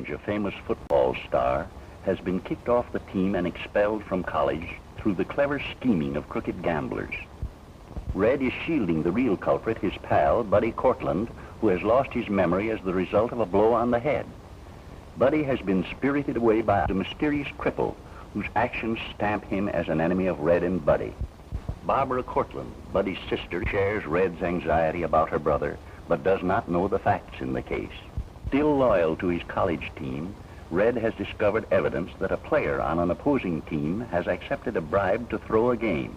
George, a famous football star, has been kicked off the team and expelled from college through the clever scheming of crooked gamblers. Red is shielding the real culprit, his pal, Buddy Cortland, who has lost his memory as the result of a blow on the head. Buddy has been spirited away by a mysterious cripple whose actions stamp him as an enemy of Red and Buddy. Barbara Cortland, Buddy's sister, shares Red's anxiety about her brother, but does not know the facts in the case. Still loyal to his college team, Red has discovered evidence that a player on an opposing team has accepted a bribe to throw a game.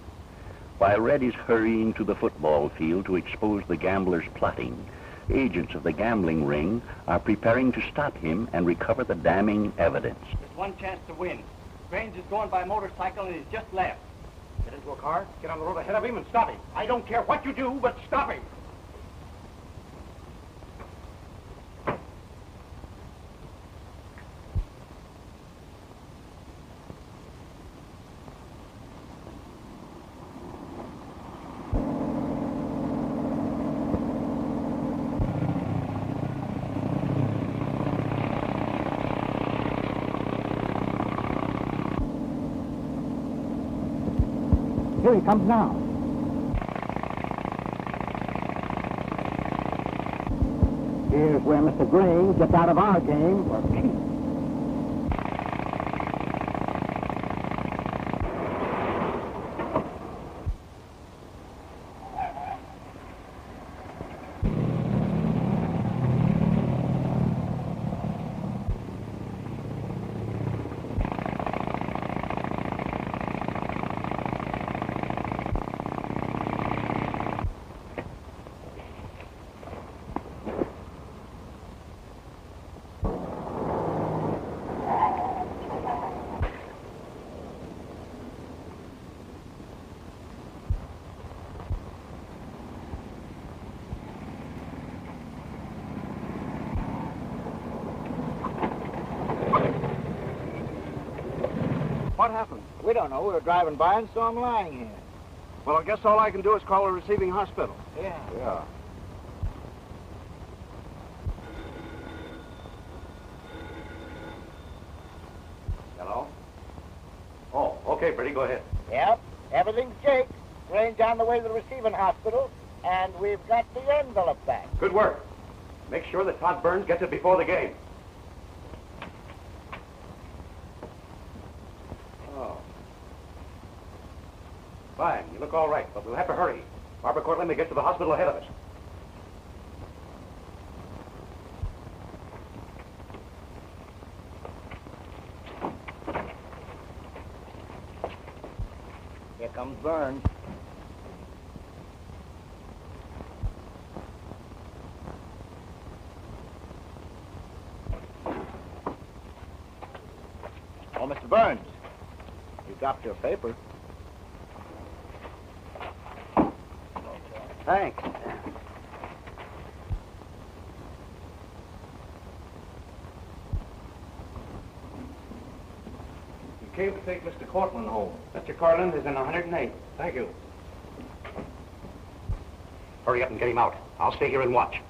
While Red is hurrying to the football field to expose the gambler's plotting, agents of the gambling ring are preparing to stop him and recover the damning evidence. There's one chance to win. Grange is going by motorcycle and he's just left. Get into a car, get on the road ahead of him and stop him. I don't care what you do, but stop him. Here he comes now. Here's where Mr. Grange gets out of our game for keeps. What happened? We don't know. We were driving by and saw him lying here. Well, I guess all I can do is call a receiving hospital. Yeah. Hello? Oh, okay, Bertie, go ahead. Yep. Everything's jake. Grange on the way to the receiving hospital, and we've got the envelope back. Good work. Make sure that Todd Burns gets it before the game. Oh. Fine, you look all right, but we'll have to hurry. Barbara Cortland may get to the hospital ahead of us. Here comes Burns. Oh, Mr. Burns, you dropped your paper. Thanks. You came to take Mr. Cortland home. Mr. Cortland is in 108. Thank you. Hurry up and get him out. I'll stay here and watch.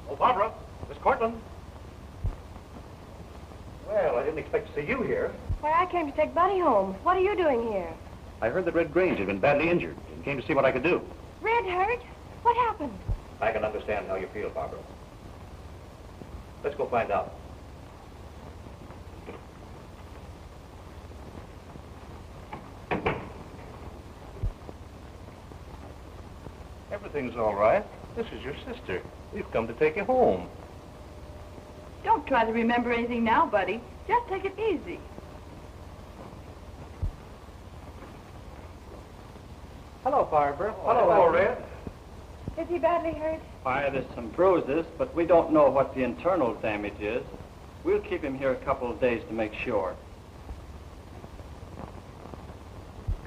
Oh, Barbara, Miss Cortland. Well, I didn't expect to see you here. Why, I came to take Buddy home. What are you doing here? I heard that Red Grange had been badly injured and came to see what I could do. Red hurt? What happened? I can understand how you feel, Barbara. Let's go find out. Everything's all right. This is your sister. We've come to take you home. Don't try to remember anything now, Buddy. Just take it easy. Hello, Barbara. Hello, Red. Is he badly hurt? Why, there's some bruises, but we don't know what the internal damage is. We'll keep him here a couple of days to make sure.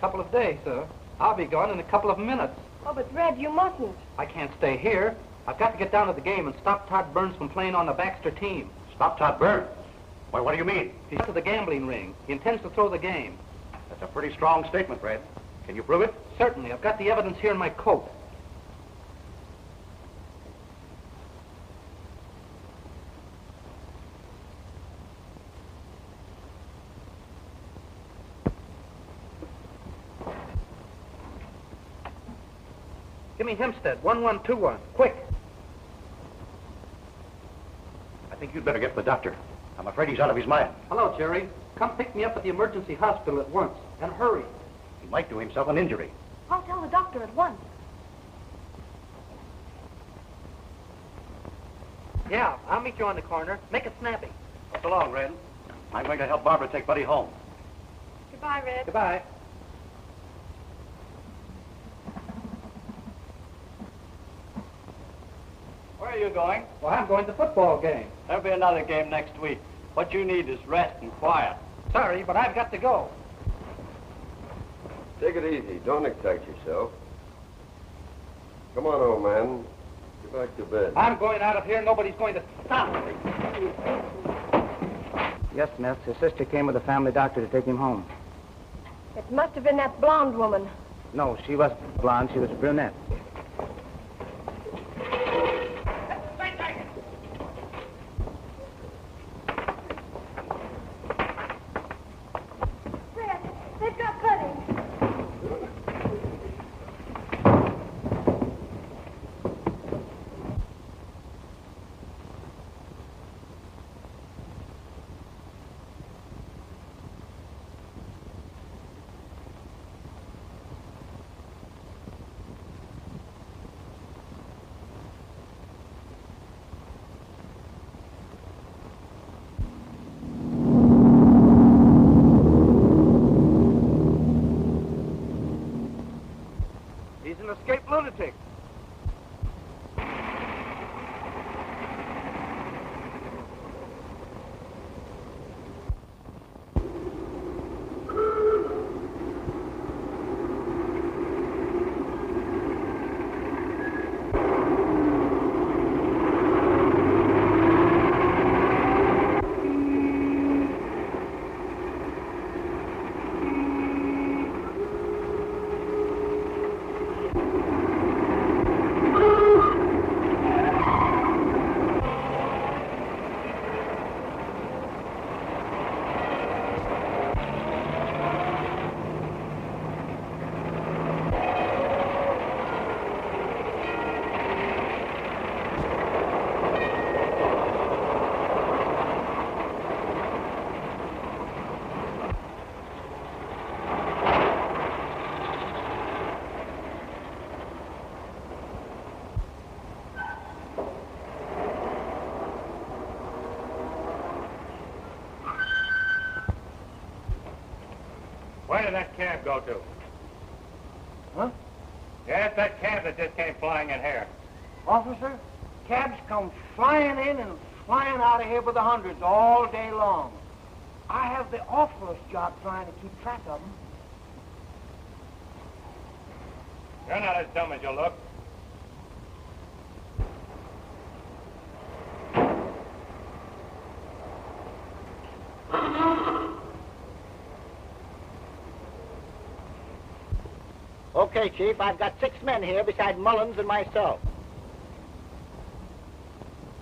Couple of days, sir. I'll be gone in a couple of minutes. Oh, but Red, you mustn't. I can't stay here. I've got to get down to the game and stop Todd Burns from playing on the Baxter team. Stop Todd Burns? Why, what do you mean? He's to the gambling ring. He intends to throw the game. That's a pretty strong statement, Red. Can you prove it? Certainly. I've got the evidence here in my coat. Give me Hempstead, 1121, quick. I think you'd better get the doctor. I'm afraid he's out of his mind. Hello, Jerry. Come pick me up at the emergency hospital at once, and hurry. He might do himself an injury. I'll tell the doctor at once. Yeah, I'll meet you on the corner. Make it snappy. So long, Red. I'm going to help Barbara take Buddy home. Goodbye, Red. Goodbye. Where are you going? Well, I'm going to the football game. There'll be another game next week. What you need is rest and quiet. Sorry, but I've got to go. Take it easy. Don't excite yourself. Come on, old man. Get back to bed. I'm going out of here. Nobody's going to stop me. Yes, miss. His sister came with a family doctor to take him home. It must have been that blonde woman. No, she wasn't blonde. She was a brunette. Red, they've got Buddy. He's an escaped lunatic. Where did that cab go to? Huh? Yes, that cab that just came flying in here. Officer, cabs come flying in and flying out of here by the hundreds all day long. I have the awfulest job trying to keep track of them. You're not as dumb as you look. Okay, Chief, I've got 6 men here beside Mullins and myself.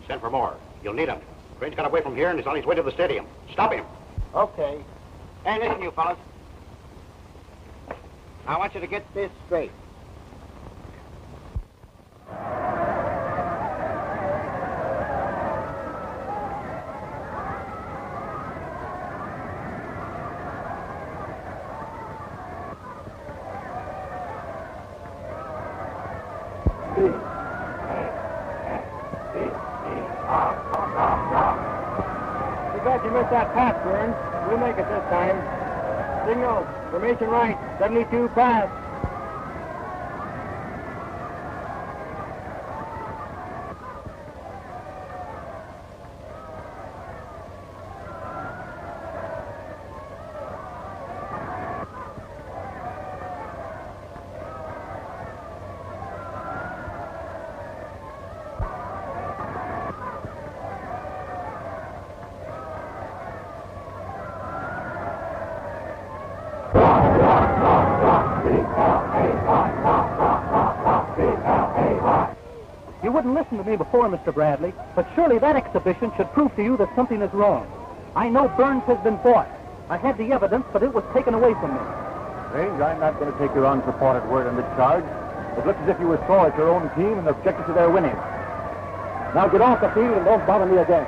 Send for more. You'll need him. Train's got away from here and is on his way to the stadium. Stop him. Okay. Hey, listen, you fellas. I want you to get this straight. Too bad you missed that pass, Burns. We'll make it this time. Signal, formation right, 72 pass. listened to me before, Mr. Bradley, but surely that exhibition should prove to you that something is wrong. I know Burns has been bought. I had the evidence, but it was taken away from me. Range, I'm not going to take your unsupported word on this charge. It looks as if you were sore at your own team and objected to their winning. Now get off the field and don't bother me again.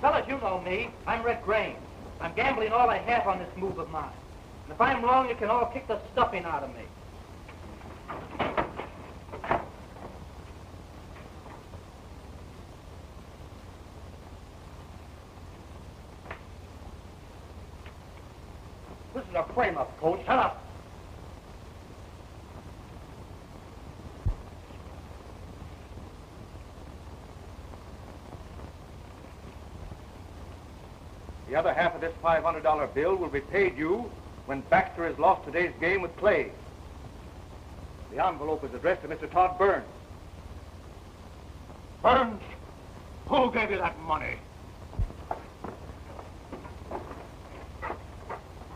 Fellas, you know me. I'm Red Grange. I'm gambling all I have on this move of mine. And if I'm wrong, you can all kick the stuffing out of me. This is a frame-up, Coach. Shut up. The other half of this $500 bill will be paid you when Baxter has lost today's game with Clay. The envelope is addressed to Mr. Todd Burns. Burns, who gave you that money?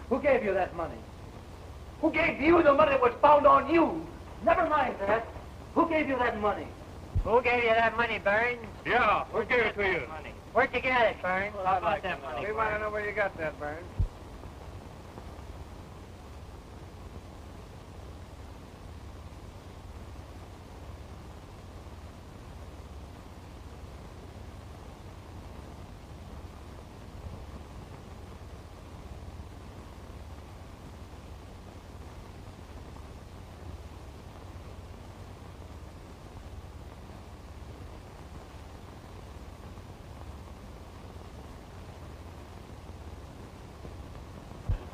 Who gave you that money? Who gave you the money that was found on you? Never mind that. Who gave you that money? Who gave you that money, Burns? Yeah, who gave it to you? Where'd you get it, Burns? Well, I'd like that money. We want to know where you got that, Burns.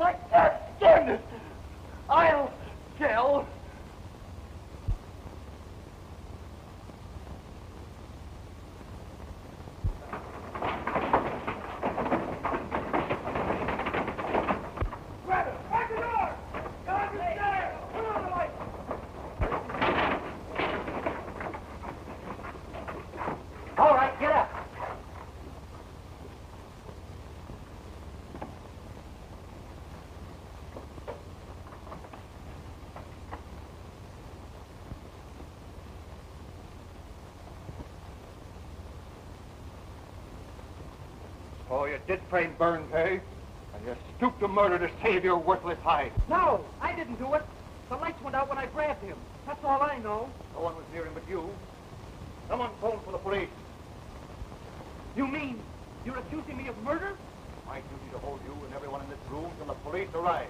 I can't stand it. I'll tell. All right, get up. Oh, you did frame Burns, eh? And you stooped to murder to save your worthless hide. No, I didn't do it. The lights went out when I grabbed him. That's all I know. No one was near him but you. Someone phoned for the police. You mean you're accusing me of murder? My duty to hold you and everyone in this room till the police arrive.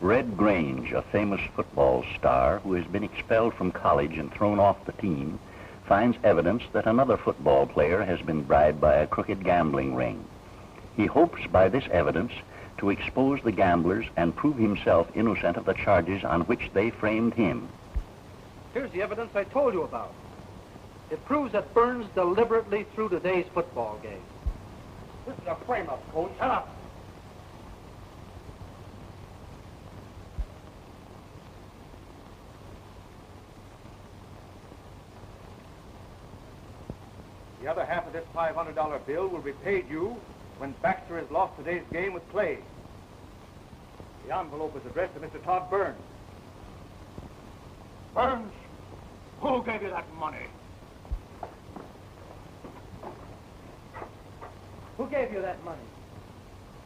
Red Grange, a famous football star who has been expelled from college and thrown off the team, finds evidence that another football player has been bribed by a crooked gambling ring. He hopes by this evidence to expose the gamblers and prove himself innocent of the charges on which they framed him. Here's the evidence I told you about. It proves that Burns deliberately threw today's football game. This is a frame-up, Coach. Shut up. The other half of this $500 bill will be paid you when Baxter has lost today's game with Clay. The envelope is addressed to Mr. Todd Burns. Burns, who gave you that money? Who gave you that money?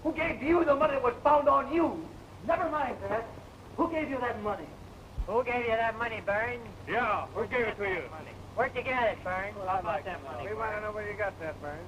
Who gave you the money that was found on you? Never mind that. Who gave you that money? Who gave you that money, Burns? Yeah, who gave it to you? Where'd you get it, Burns? Well, I'd like that money. We want to know where you got that, Burns.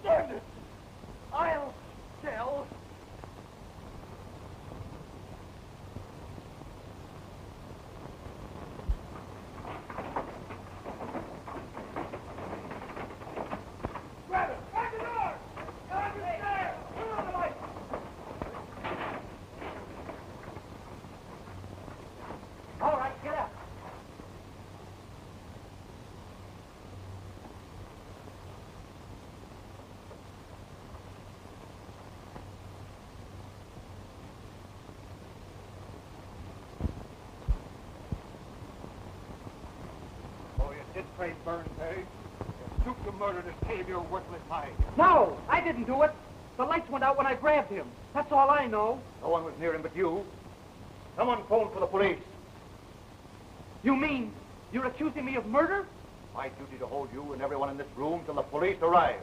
Damn it! I'll tell. Grab it! Grab the door! Grab it there! Turn on the light! All right, get out. Did trade Burns, eh? You stooped to murder to save your worthless hide. No, I didn't do it. The lights went out when I grabbed him. That's all I know. No one was near him but you. Someone phoned for the police. You mean you're accusing me of murder? My duty to hold you and everyone in this room till the police arrive.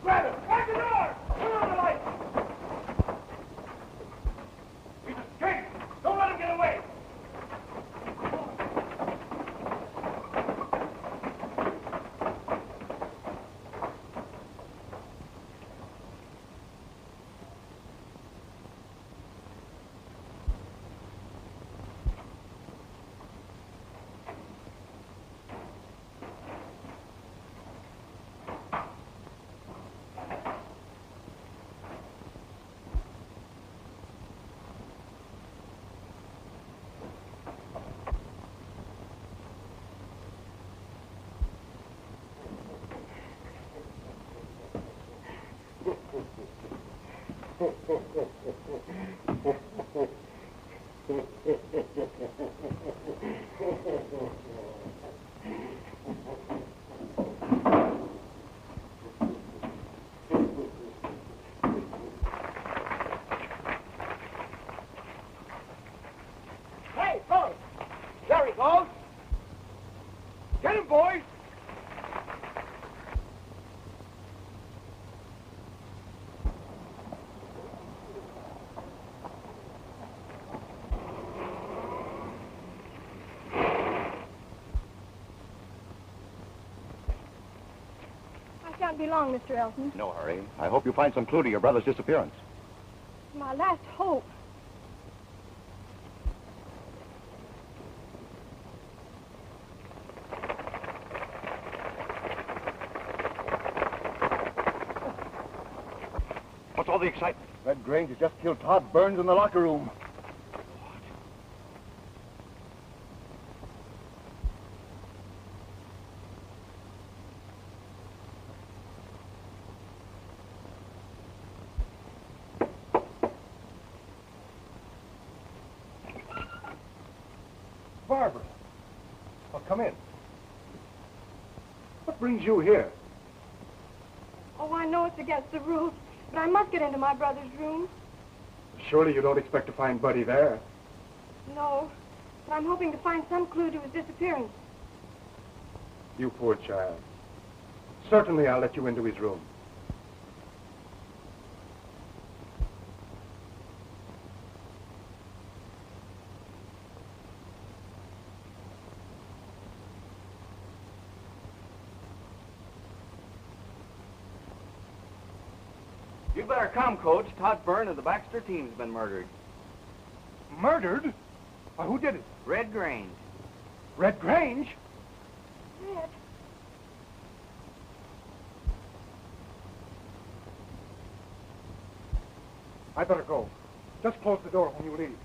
Grab it! Grab the door! Turn on the light! He's escaped! Don't let him get away! Hey, fellas! There he goes! Get him, boys! I shan't be long, Mr. Elton. No hurry. I hope you find some clue to your brother's disappearance. My last hope. What's all the excitement? Red Grange has just killed Todd Burns in the locker room. Barbara. Oh, come in. What brings you here? Oh, I know it's against the rules, but I must get into my brother's room. Surely you don't expect to find Buddy there. No, but I'm hoping to find some clue to his disappearance. You poor child. Certainly I'll let you into his room. You better come, Coach. Todd Byrne of the Baxter team's been murdered. Murdered? Why, who did it? Red Grange. Red Grange? Red. I better go. Just close the door when you leave.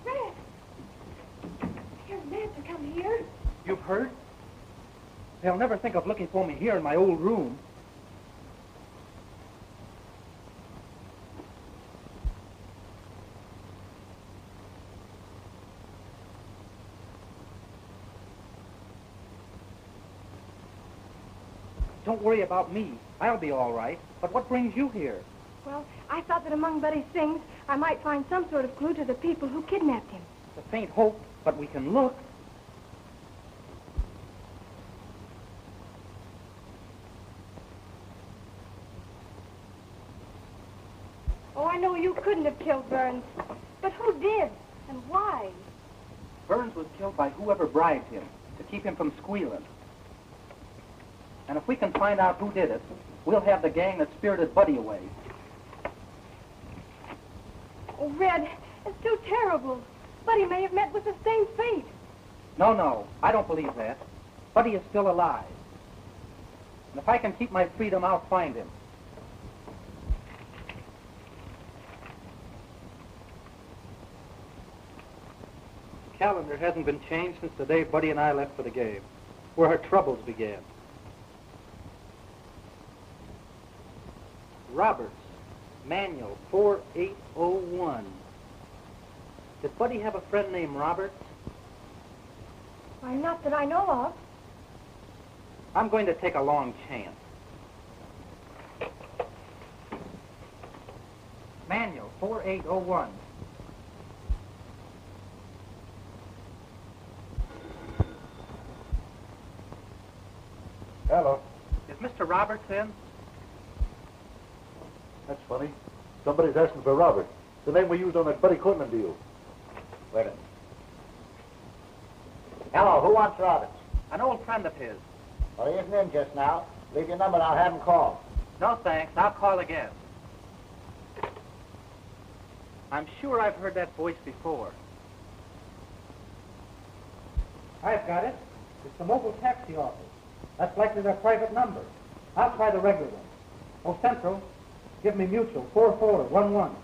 Red. Your men to come here. You've heard? They'll never think of looking for me here in my old room. Don't worry about me. I'll be all right. But what brings you here? Well, I thought that among Buddy's things, I might find some sort of clue to the people who kidnapped him. It's a faint hope, but we can look. Oh, I know you couldn't have killed Burns. But who did? And why? Burns was killed by whoever bribed him to keep him from squealing. And if we can find out who did it, we'll have the gang that spirited Buddy away. Oh, Red, it's too terrible. Buddy may have met with the same fate. No, I don't believe that. Buddy is still alive. And if I can keep my freedom, I'll find him. The calendar hasn't been changed since the day Buddy and I left for the game, where our troubles began. Roberts, Manual 4801. Did Buddy have a friend named Roberts? Why, not that I know of. I'm going to take a long chance. Manual 4801. Hello. Is Mr. Roberts in? That's funny. Somebody's asking for Robert. The name we used on that Buddy Quinlan deal. Wait a minute. Hello, who wants Roberts? An old friend of his. Well, he isn't in just now. Leave your number and I'll have him call. No, thanks. I'll call again. I'm sure I've heard that voice before. I've got it. It's the mobile taxi office. That's likely their private number. I'll try the regular one. Oh, Central, give me mutual 4411.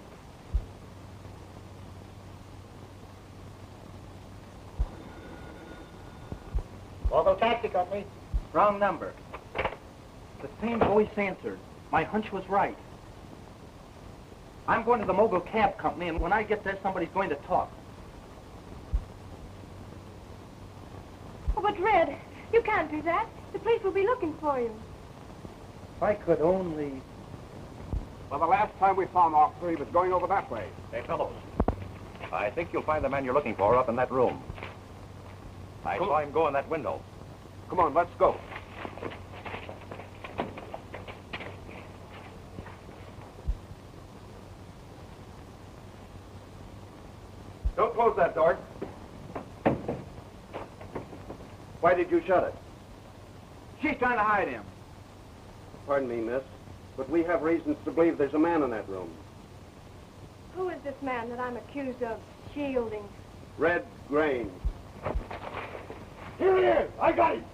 Volvo Taxi Company. Wrong number. The same voice answered. My hunch was right. I'm going to the Mogul Cab Company, and when I get there, somebody's going to talk. Oh, but Red, you can't do that. The police will be looking for you. If I could only... Well, the last time we saw him, officer, he was going over that way. Hey, fellows. I think you'll find the man you're looking for up in that room. I saw him go in that window. Come on, let's go. Don't close that door. Why did you shut it? She's trying to hide him. Pardon me, miss, but we have reasons to believe there's a man in that room. Who is this man that I'm accused of shielding? Red Grange. Here he is. I got him.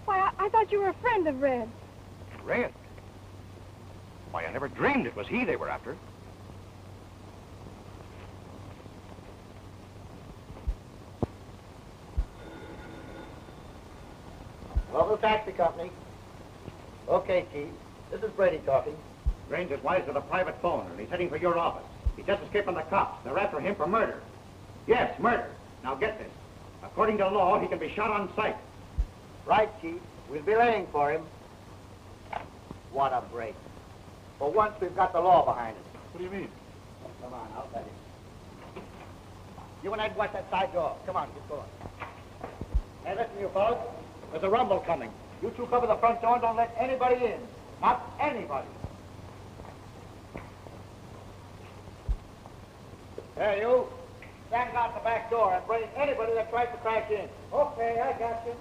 Why, I thought you were a friend of Red. Red? Why, I never dreamed it was he they were after. Local taxi company. Okay, Chief. This is Brady talking. Grange is wise to the private phone, and he's heading for your office. He just escaped from the cops. They're after him for murder. Yes, murder. Now get this. According to law, he can be shot on sight. Right, Chief. We'll be laying for him. What a break. For once, we've got the law behind us. What do you mean? Come on, I'll let him. You and Ed watch that side door. Come on, get going. Hey, listen, you fellas. There's a rumble coming. You two cover the front door and don't let anybody in. Not anybody. Hey, you. Stand out the back door and bring anybody that tries to crash in. Okay, I got you.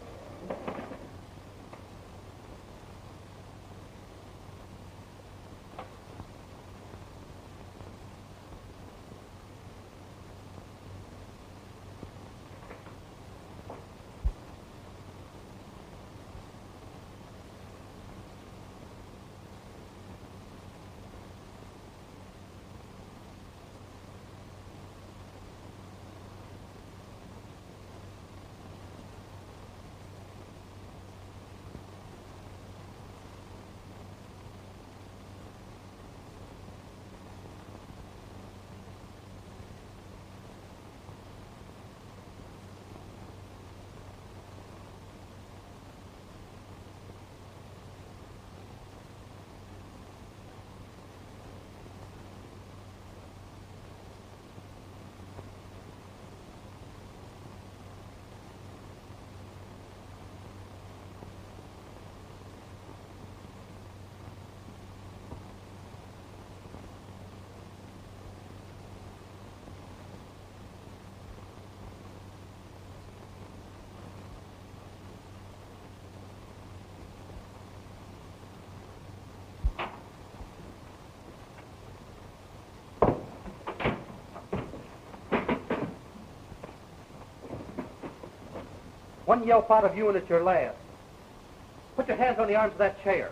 One yelp out of you and it's your last. Put your hands on the arms of that chair.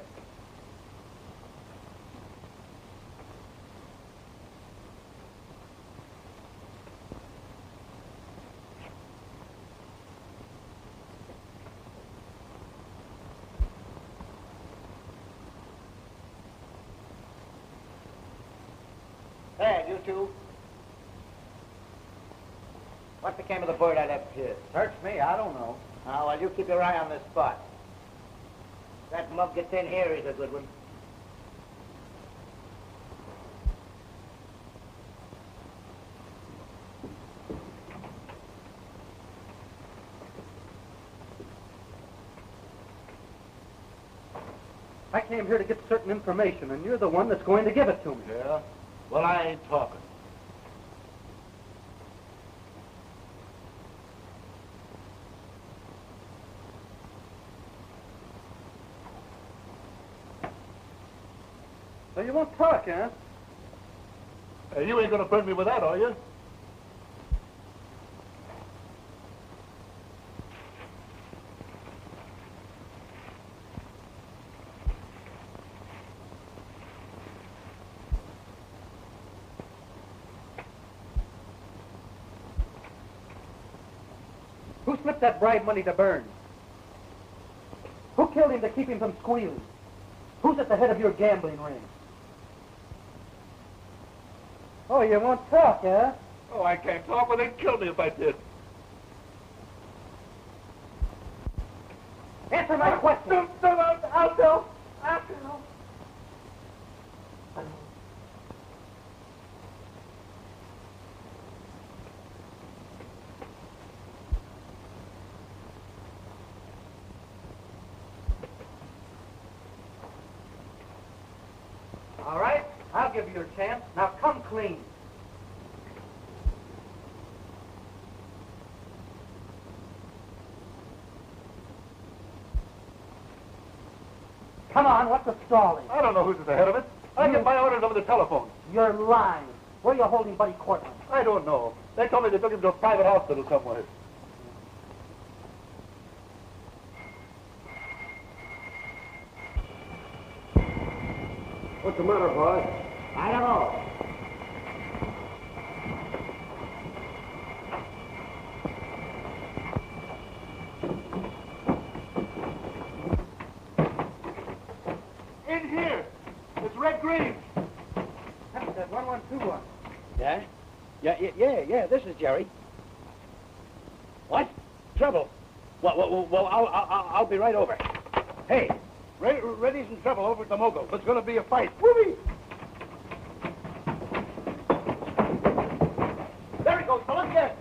Hey, you two. What became of the bird I left here? Search me, I don't know. Oh, well, you keep your eye on this spot. If that mug gets in here, he's a good one. I came here to get certain information, and you're the one that's going to give it to me. Yeah? Well, I ain't talking. So you won't talk, huh? Hey, you ain't gonna burn me with that, are you? Who slipped that bribe money to Burns? Who killed him to keep him from squealing? Who's at the head of your gambling ring? Oh, you won't talk, huh? Oh, I can't talk. Well, they'd kill me if I did. Answer my question. I'll go. I'll go. All right, I'll give you your chance. Now come clean. Come on, what's the stalling? I don't know who's at the head of it. I get my orders over the telephone. You're lying. Where are you holding Buddy Cortland? I don't know. They told me they took him to a private hospital somewhere. What's the matter, boy? I don't know. In here. It's Red Green. That's that 1121. Yeah, Yeah, this is Jerry. What? Trouble? Well, I'll be right over. Hey, Reddy's in trouble over at the Mogul. There's going to be a fight. Whoopee! There he goes, fellas, yes.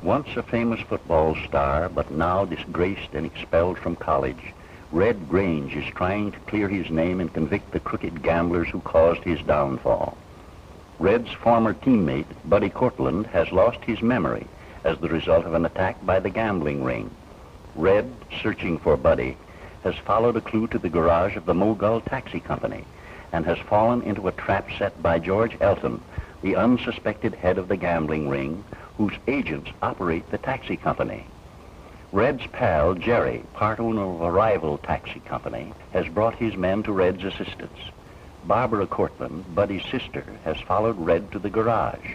Once a famous football star, but now disgraced and expelled from college, Red Grange is trying to clear his name and convict the crooked gamblers who caused his downfall. Red's former teammate, Buddy Cortland, has lost his memory as the result of an attack by the gambling ring. Red, searching for Buddy, has followed a clue to the garage of the Mogul Taxi Company and has fallen into a trap set by George Elton, the unsuspected head of the gambling ring, whose agents operate the taxi company. Red's pal, Jerry, part owner of a rival taxi company, has brought his men to Red's assistance. Barbara Cortland, Buddy's sister, has followed Red to the garage.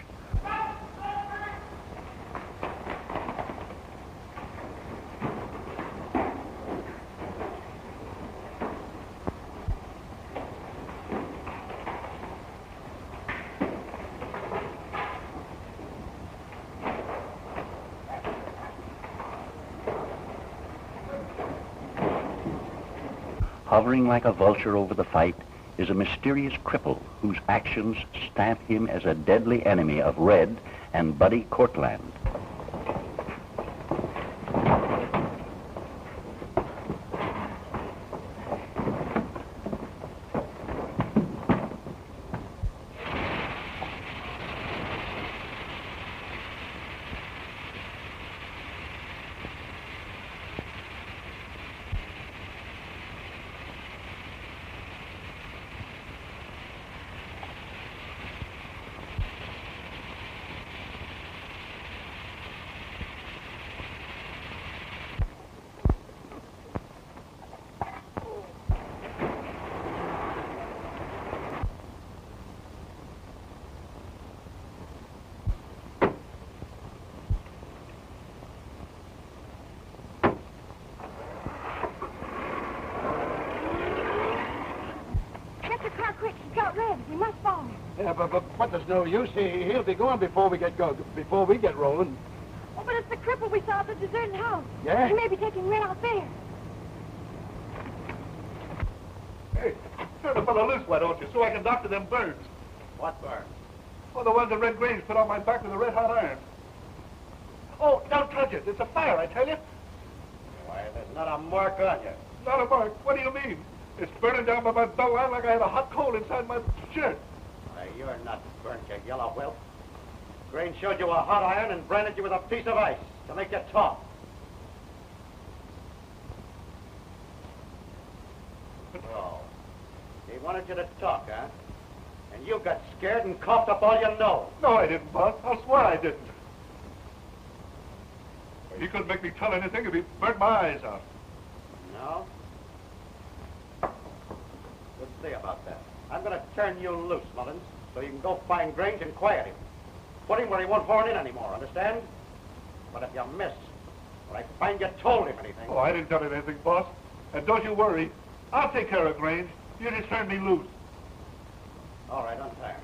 Hovering like a vulture over the fight is a mysterious cripple whose actions stamp him as a deadly enemy of Red and Buddy Cortland. Yeah, but there's no use. He'll be gone before we get rolling. Oh, but it's the cripple we saw at the deserted house. Yeah? He may be taking Red out there. Hey, turn the fellow loose, why don't you, so I can doctor them burns. What burns? Well, the ones that Red Grange put on my back with a red-hot iron. Oh, don't touch it. It's a fire, I tell you. Why, there's not a mark on you. Not a mark. What do you mean? It's burning down by my belt line like I had a hot coal inside my shirt. Why, you're not burnt, you yellow whelp. Grange showed you a hot iron and branded you with a piece of ice to make you talk. Oh, he wanted you to talk, huh? And And you got scared and coughed up all your nose. No, I didn't, boss. I'll swear I didn't. He couldn't make me tell anything if he burnt my eyes out. No? We'll see about that. I'm going to turn you loose, Mullins, so you can go find Grange and quiet him. Put him where he won't horn in anymore, understand? But if you miss, or I find you told him anything... Oh, I didn't tell him anything, boss. And don't you worry. I'll take care of Grange. You just turn me loose. All right, untie him.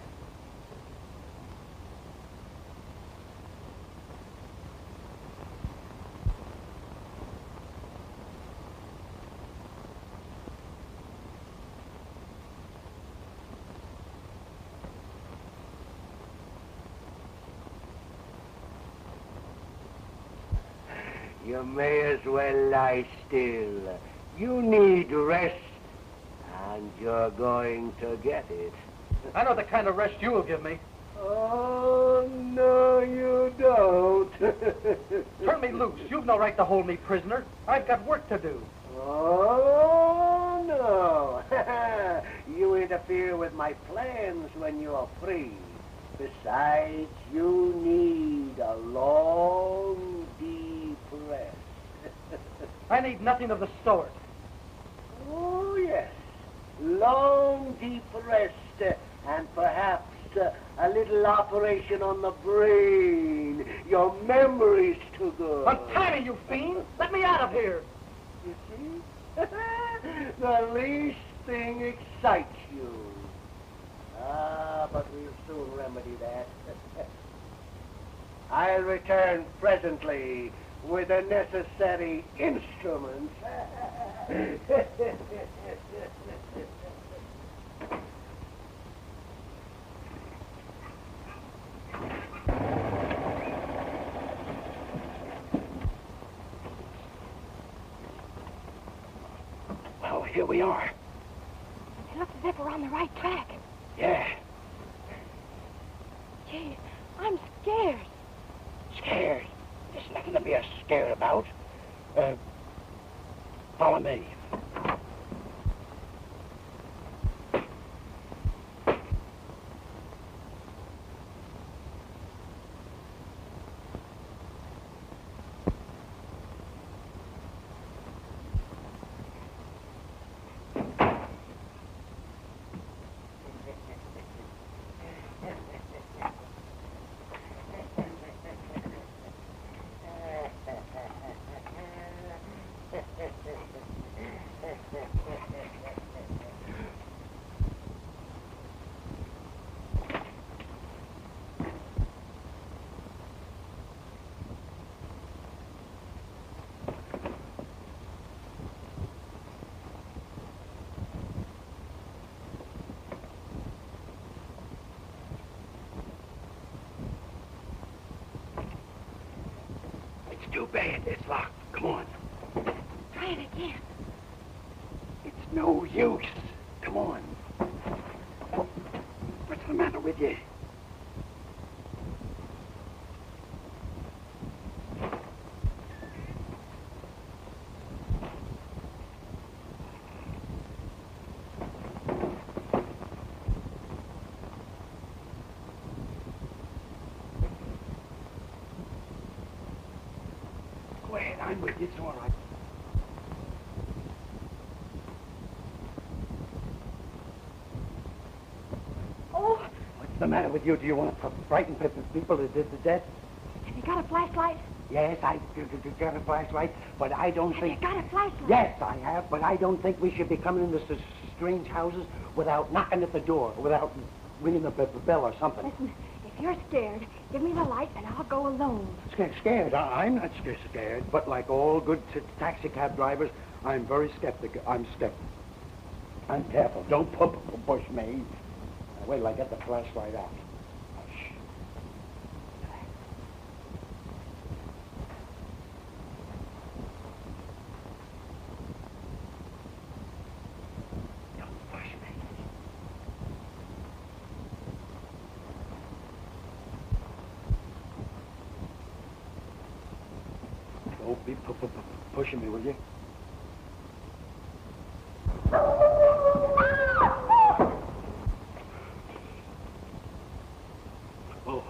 You may as well lie still. You need rest, and you're going to get it. I know the kind of rest you will give me. Oh, no, you don't. Turn me loose. You've no right to hold me prisoner. I've got work to do. Oh, no. You interfere with my plans when you're free. Besides, you need a long, deep rest. I need nothing of the sort. Oh, yes. Long, deep rest, and perhaps a little operation on the brain. Your memory's too good. Untie me, you fiend! Let me out of here! You see? The least thing excites you. Ah, but we'll soon remedy that. I'll return presently with the necessary instruments. Well, here we are. It looks as if we're on the right track. Yeah. Gee, I'm scared. Scared? There's nothing to be scared about. Follow me. Too bad. It's locked. Come on. Try it again. It's no use. Come on. What's the matter with you? Go ahead, I'm with you. It's all right. Oh, What's the matter with you? Do you want to frighten people to death? have you got a flashlight? Yes, I got a flashlight, but I don't Have think... you got a flashlight? Yes, I have, but I don't think we should be coming into strange houses without knocking at the door, without ringing the bell or something. Listen, if you're scared, give me the light and I'll go alone. Scared? I'm not scared, but like all good taxi cab drivers, I'm very skeptical. I'm careful. Don't push me. Wait till I get the flashlight out. Hush. Don't push me. Don't be pushing me, will you? Oh.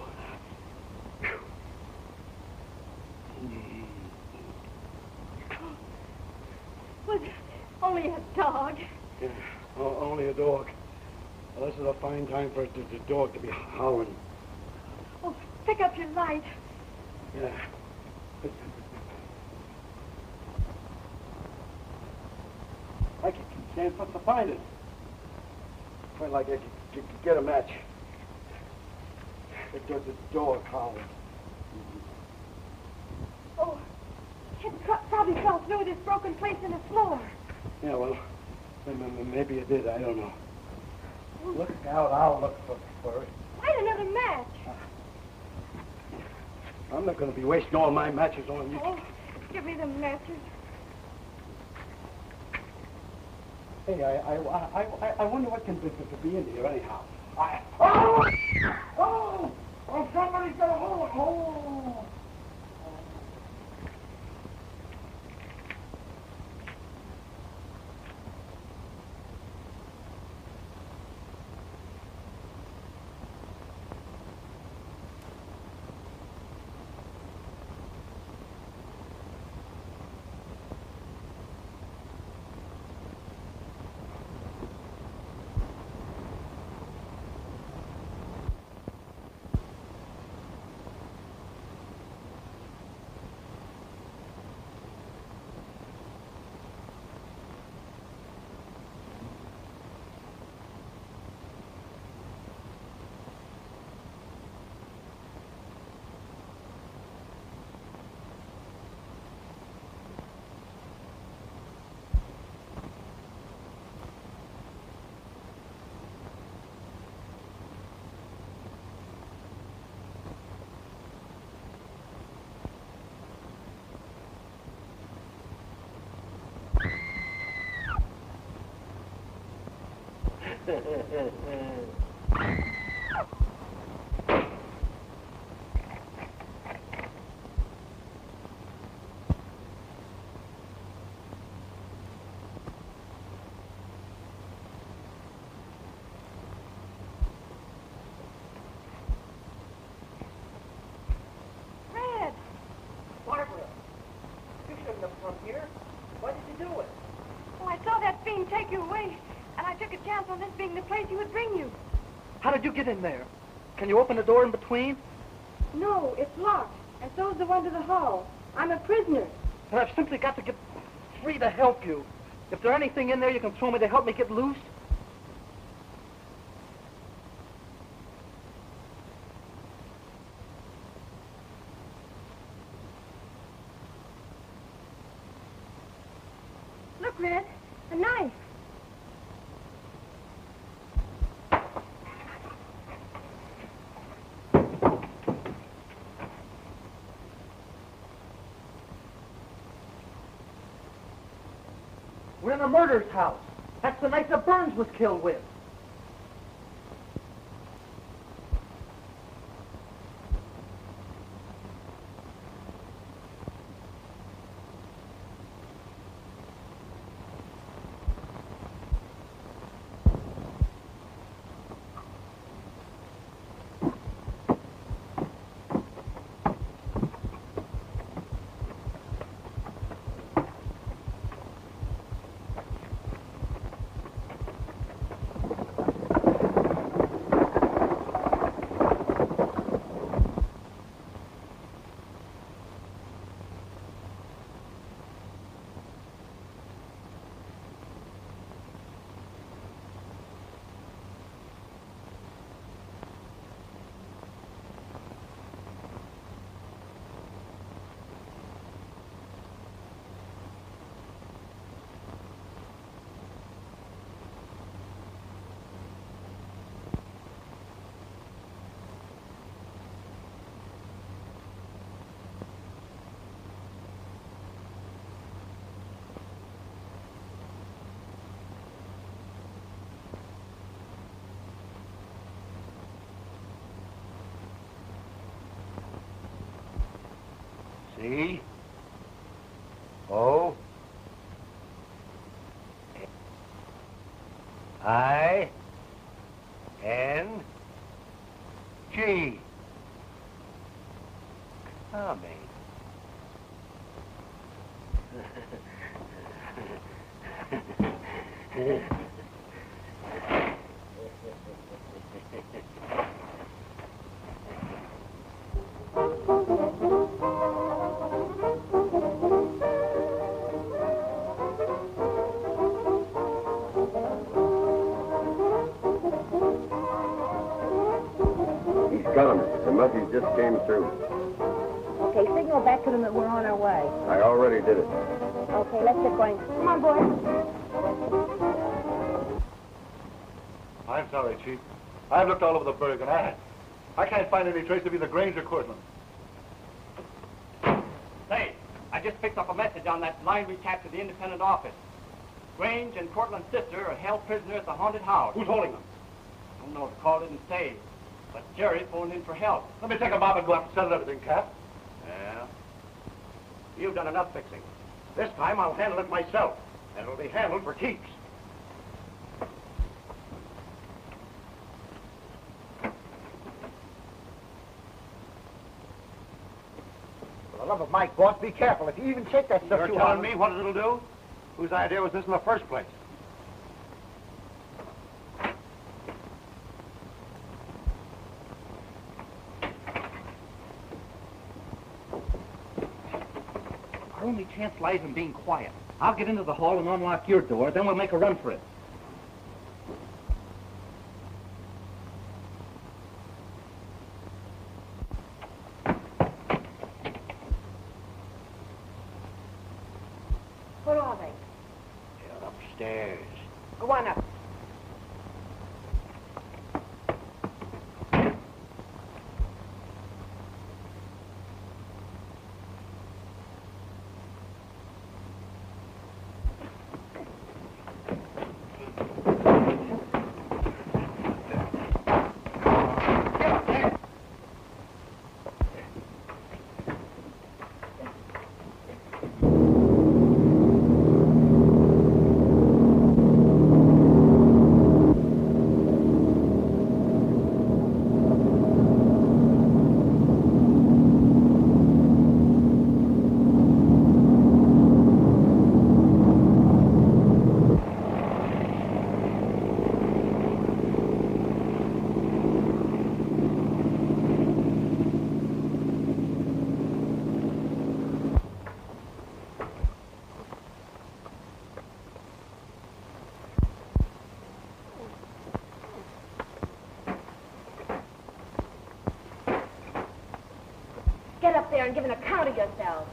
Was it only a dog? Yeah, only a dog. Well, this is a fine time for the dog to be howling. Oh, pick up your light. Yeah. I can't find it. Quite like I could get a match. The dog howling. Oh, it probably fell through this broken place in the floor. Yeah, well, maybe it did. I don't know. Look out. I'll look for it. Light another match. I'm not going to be wasting all my matches on you. Oh, give me the matches. Hey, I wonder what can be in here anyhow. Oh, somebody's got a hole. Oh. Red! Barbara, you shouldn't have come here. Why did you do it? Oh, I saw that fiend take you away, and I took a chance on this being the place he would bring you. How did you get in there? Can you open the door in between? No, it's locked, and so's the one to the hall. I'm a prisoner. And I've simply got to get free to help you. If there's anything in there you can throw me to help me get loose. Look, Red, a knife. We're in a murderer's house. That's the knife that Burns was killed with. C O I N G. Tommy. He's got him. The message just came through. Okay, signal back to them that we're on our way. I already did it. Okay, let's get going. Come on, boys. I'm sorry, Chief. I've looked all over the burg, and I can't find any trace of either Grange or Cortland. Say, I just picked up a message on that line we captured the independent office. Grange and Cortland's sister are held prisoner at the haunted house. Who's holding them? I don't know, the call didn't say. But Jerry phoned in for help. Let me take a mob and go out and settle everything, Cap. Yeah. You've done enough fixing. This time I'll handle it myself. And it'll be handled for keeps. For the love of Mike, boss, be careful. If you even take that stuff You're telling me what it'll do? Whose idea was this in the first place? Our only chance lies in being quiet. I'll get into the hall and unlock your door, then we'll make a run for it. Where are they? They're upstairs. Go on up. Get up there and give an account of yourselves.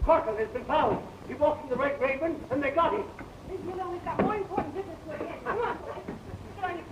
Cortland has been found. He walked to the Red Raven, and they got him. You know, we've got more important business to attend. Come on. Join us.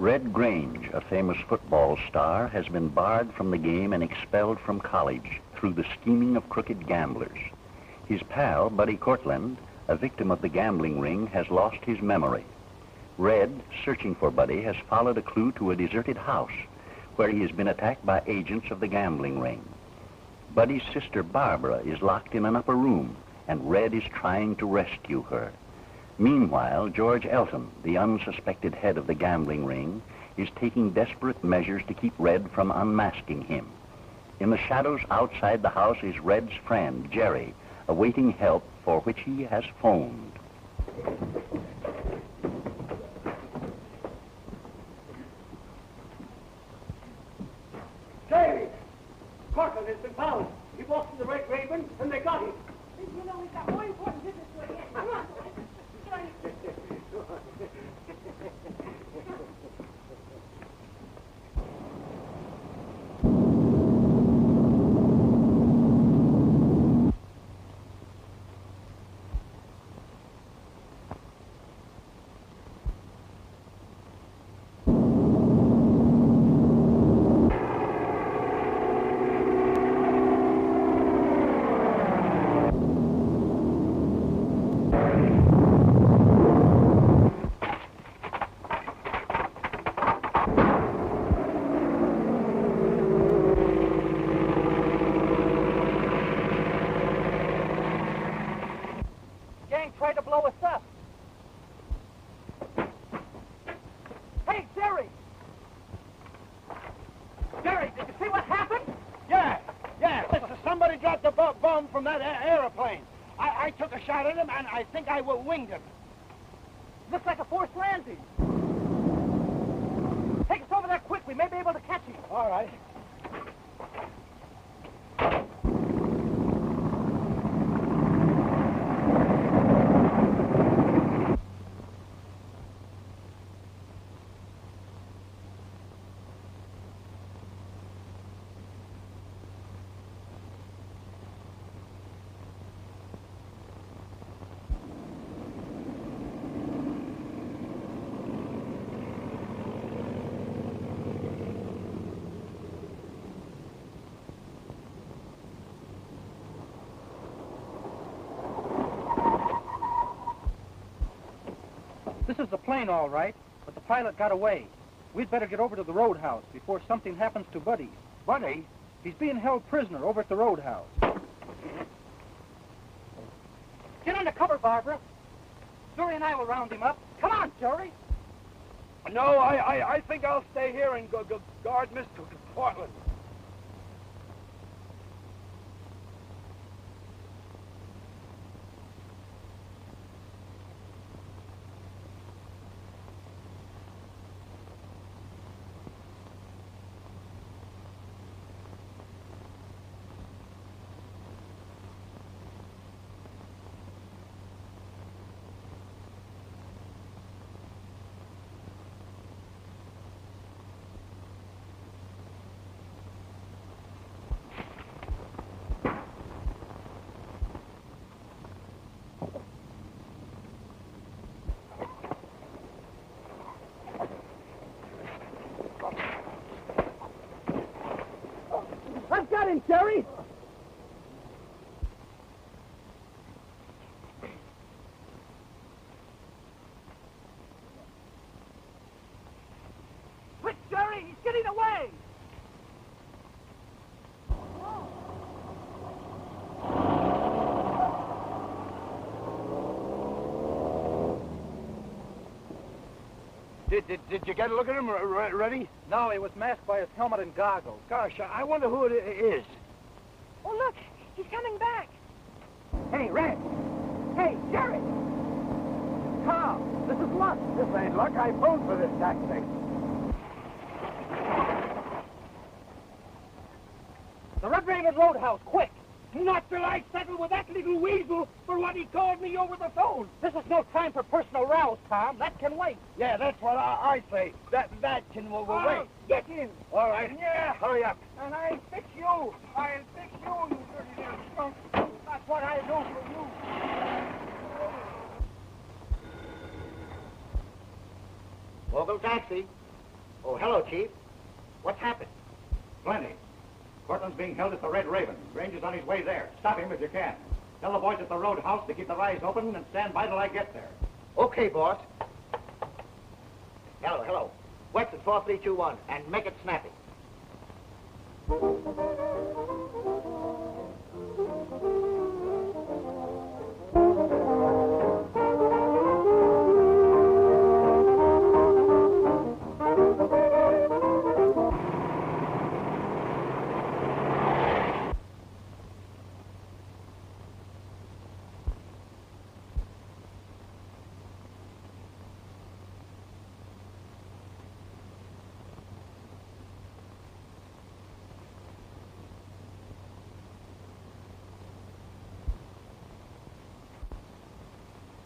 Red Grange, a famous football star, has been barred from the game and expelled from college through the scheming of crooked gamblers. His pal, Buddy Cortland, a victim of the gambling ring, has lost his memory. Red, searching for Buddy, has followed a clue to a deserted house where he has been attacked by agents of the gambling ring. Buddy's sister, Barbara, is locked in an upper room, and Red is trying to rescue her. Meanwhile, George Elton, the unsuspected head of the gambling ring, is taking desperate measures to keep Red from unmasking him. In the shadows outside the house is Red's friend, Jerry, awaiting help for which he has phoned. Jerry! Cortland has been found. He walked to the Red Raven, and they got him. You know, we've got more important business to attend. Come on. Tried to blow us up. Hey, Jerry! Jerry, did you see what happened? Yeah. Somebody dropped a bomb from that airplane. I took a shot at him, and I think I winged him. Looks like a forced landing. Take us over there quick. We may be able to catch him. All right. This is the plane, all right, but the pilot got away. We'd better get over to the roadhouse before something happens to Buddy. Buddy? He's being held prisoner over at the roadhouse. Get under cover, Barbara. Jory and I will round him up. Come on, Jory. No, I think I'll stay here and guard Mr. Portland. I've got him, Jerry! Quick, Jerry! He's getting away! Did you get a look at him ready? No, he was masked by his helmet and goggles. Gosh, I wonder who it is. Oh, look, he's coming back. Hey, Red! Hey, Jerry! Tom, this is luck. This ain't luck. I phoned for this taxi. The Red Raven Roadhouse, quick! Not till I settle with that little weasel for what he called me over the phone. This is no time for personal rows, Tom. That can wait. Yeah, that's what I say. That can wait. Get in. All right. Yeah. Hurry up. And I'll fix you. I'll fix you, you dirty little skunk. That's what I'll do for you. Local taxi. Oh, hello, Chief. What's happened? Plenty. Cortland's being held at the Red Raven. Grange is on his way there. Stop him if you can. Tell the boys at the roadhouse to keep their eyes open and stand by till I get there. Okay, boss. Hello, hello. Wexford 4321, and make it snappy.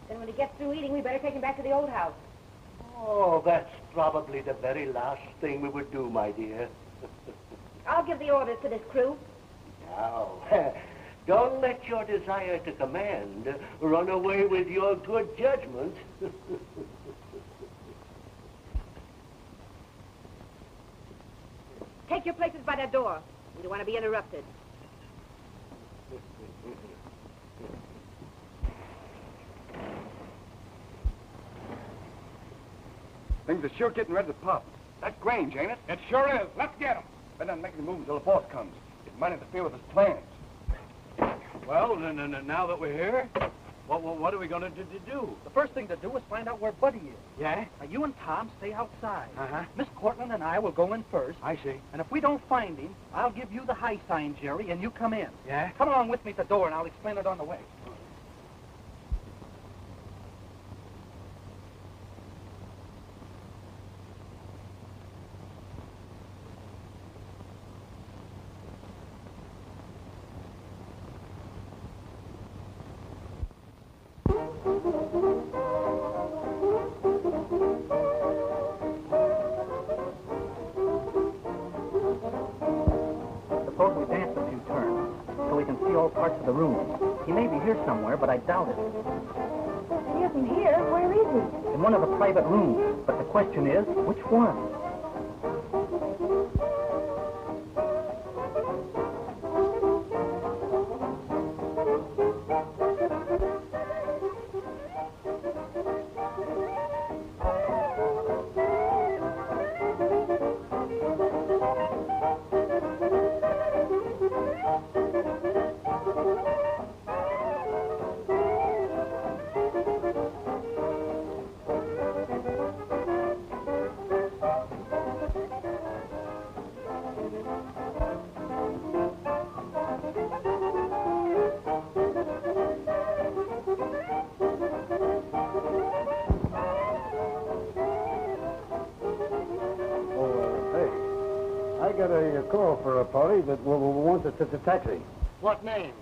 Then when he gets through eating, we better take him back to the old house. Oh, that's probably the very last thing we would do, my dear. I'll give the orders to this crew. Now, don't let your desire to command run away with your good judgment. Take your places by that door. We don't want to be interrupted. Things are sure getting ready to pop. That's Grange, ain't it? It sure is. Let's get him. Better not make any move until the boss comes. It might interfere with his plans. Well, now that we're here, what are we going to do? The first thing to do is find out where Buddy is. Yeah? Now, you and Tom stay outside. Uh-huh. Miss Cortland and I will go in first. I see. And if we don't find him, I'll give you the high sign, Jerry, and you come in. Yeah? Come along with me at the door, and I'll explain it on the way. Suppose we dance a few turns, so we can see all parts of the room. He may be here somewhere, but I doubt it. He isn't here. Where is he? In one of the private rooms. But the question is, which one? I got a call for a party that wants a taxi. What name?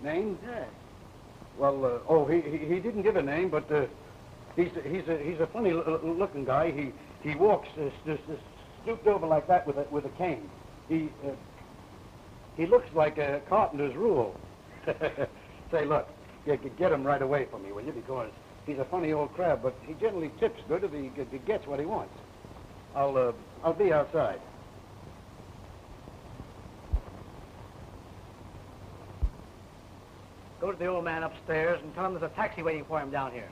Name? Yeah. Well, he didn't give a name, but he's a funny looking guy. He walks stooped over like that with a cane. He looks like a carpenter's rule. Say, look, get him right away from me, will you? Because he's a funny old crab, but he generally tips good if he gets what he wants. I'll be outside. Go to the old man upstairs and tell him there's a taxi waiting for him down here.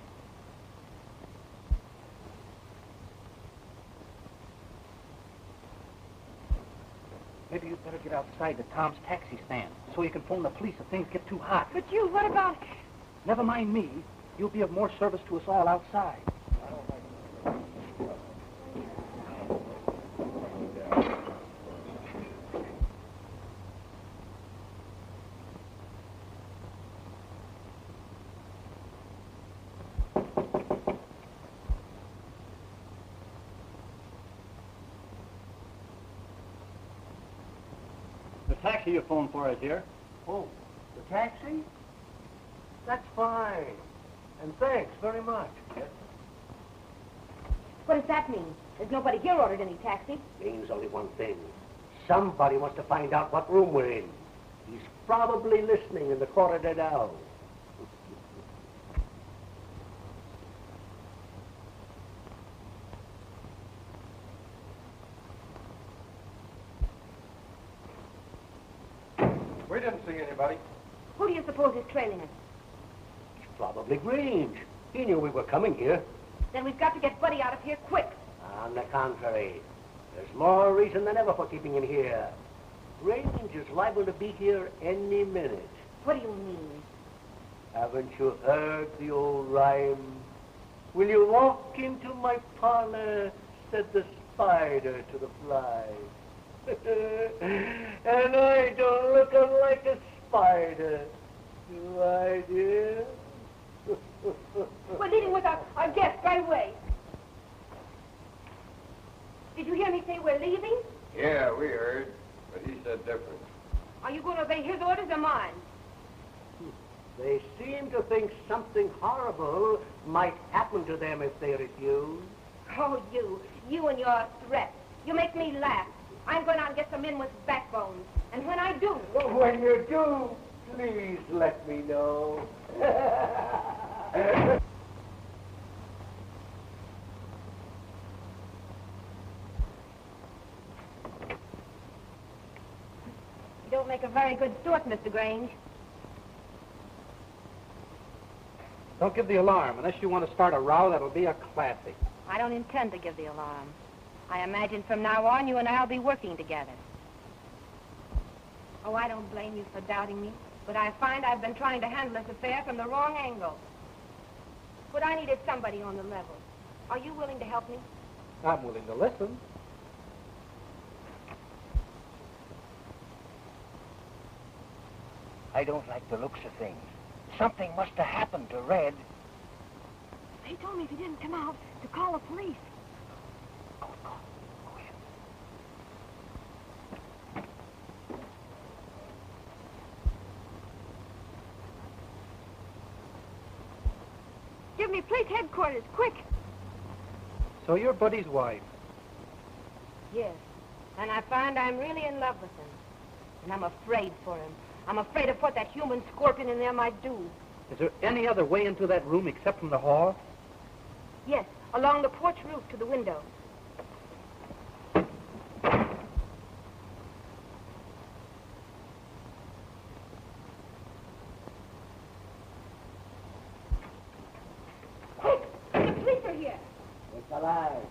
Maybe you'd better get outside to Tom's taxi stand, so you can phone the police if things get too hot. But you, what about... Never mind me. You'll be of more service to us all outside. The taxi you phoned for is here. Oh, the taxi? That's fine. And thanks very much. What does that mean? There's nobody here ordered any taxi. Means only one thing. Somebody wants to find out what room we're in. He's probably listening in the corridor down. didn't see anybody. Who do you suppose is trailing us? Probably Grange. He knew we were coming here. Then we've got to get Buddy out of here quick. On the contrary, there's more reason than ever for keeping him here. Grange is liable to be here any minute. What do you mean? Haven't you heard the old rhyme? Will you walk into my parlor, said the spider to the fly. And I don't look like a spider, do I, dear? We're leaving with our guest right away. Did you hear me say we're leaving? Yeah, we heard, but he said different. Are you going to obey his orders or mine? They seem to think something horrible might happen to them if they refuse. Oh, you and your threats. You make me laugh. I'm going out and get some men with backbones. And when I do... When you do, please let me know. You don't make a very good sort, Mr. Grange. Don't give the alarm. Unless you want to start a row, that'll be a classic. I don't intend to give the alarm. I imagine from now on you and I'll be working together. Oh, I don't blame you for doubting me, but I find I've been trying to handle this affair from the wrong angle. What I need is somebody on the level. Are you willing to help me? I'm willing to listen. I don't like the looks of things. Something must have happened to Red. They told me if he didn't come out to call the police. Go in. Give me police headquarters, quick. So you're Buddy's wife. Yes, and I find I'm really in love with him. And I'm afraid for him. I'm afraid of what that human scorpion in there might do. Is there any other way into that room except from the hall? Yes, along the porch roof to the window. Quick! The police are here. It's alive.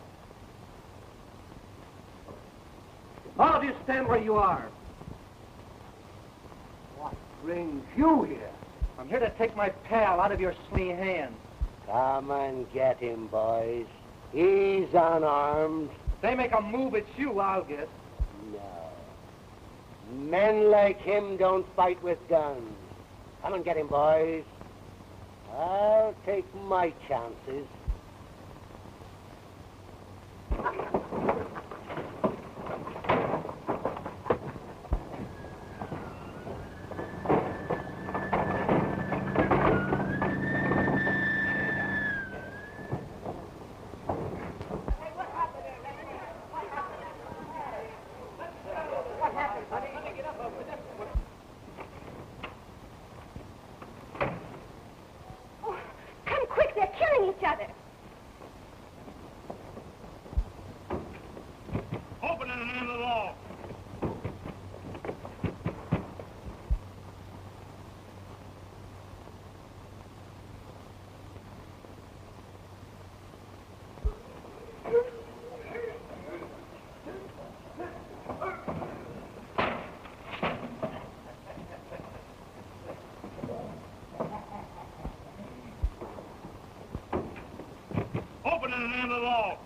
All of you stand where you are. What brings you here? I'm here to take my pal out of your slee hands. Come and get him, boys. He's unarmed. If they make a move at you, I'll get. No. Men like him don't fight with guns. Come and get him, boys. I'll take my chances. Open in the name of the law.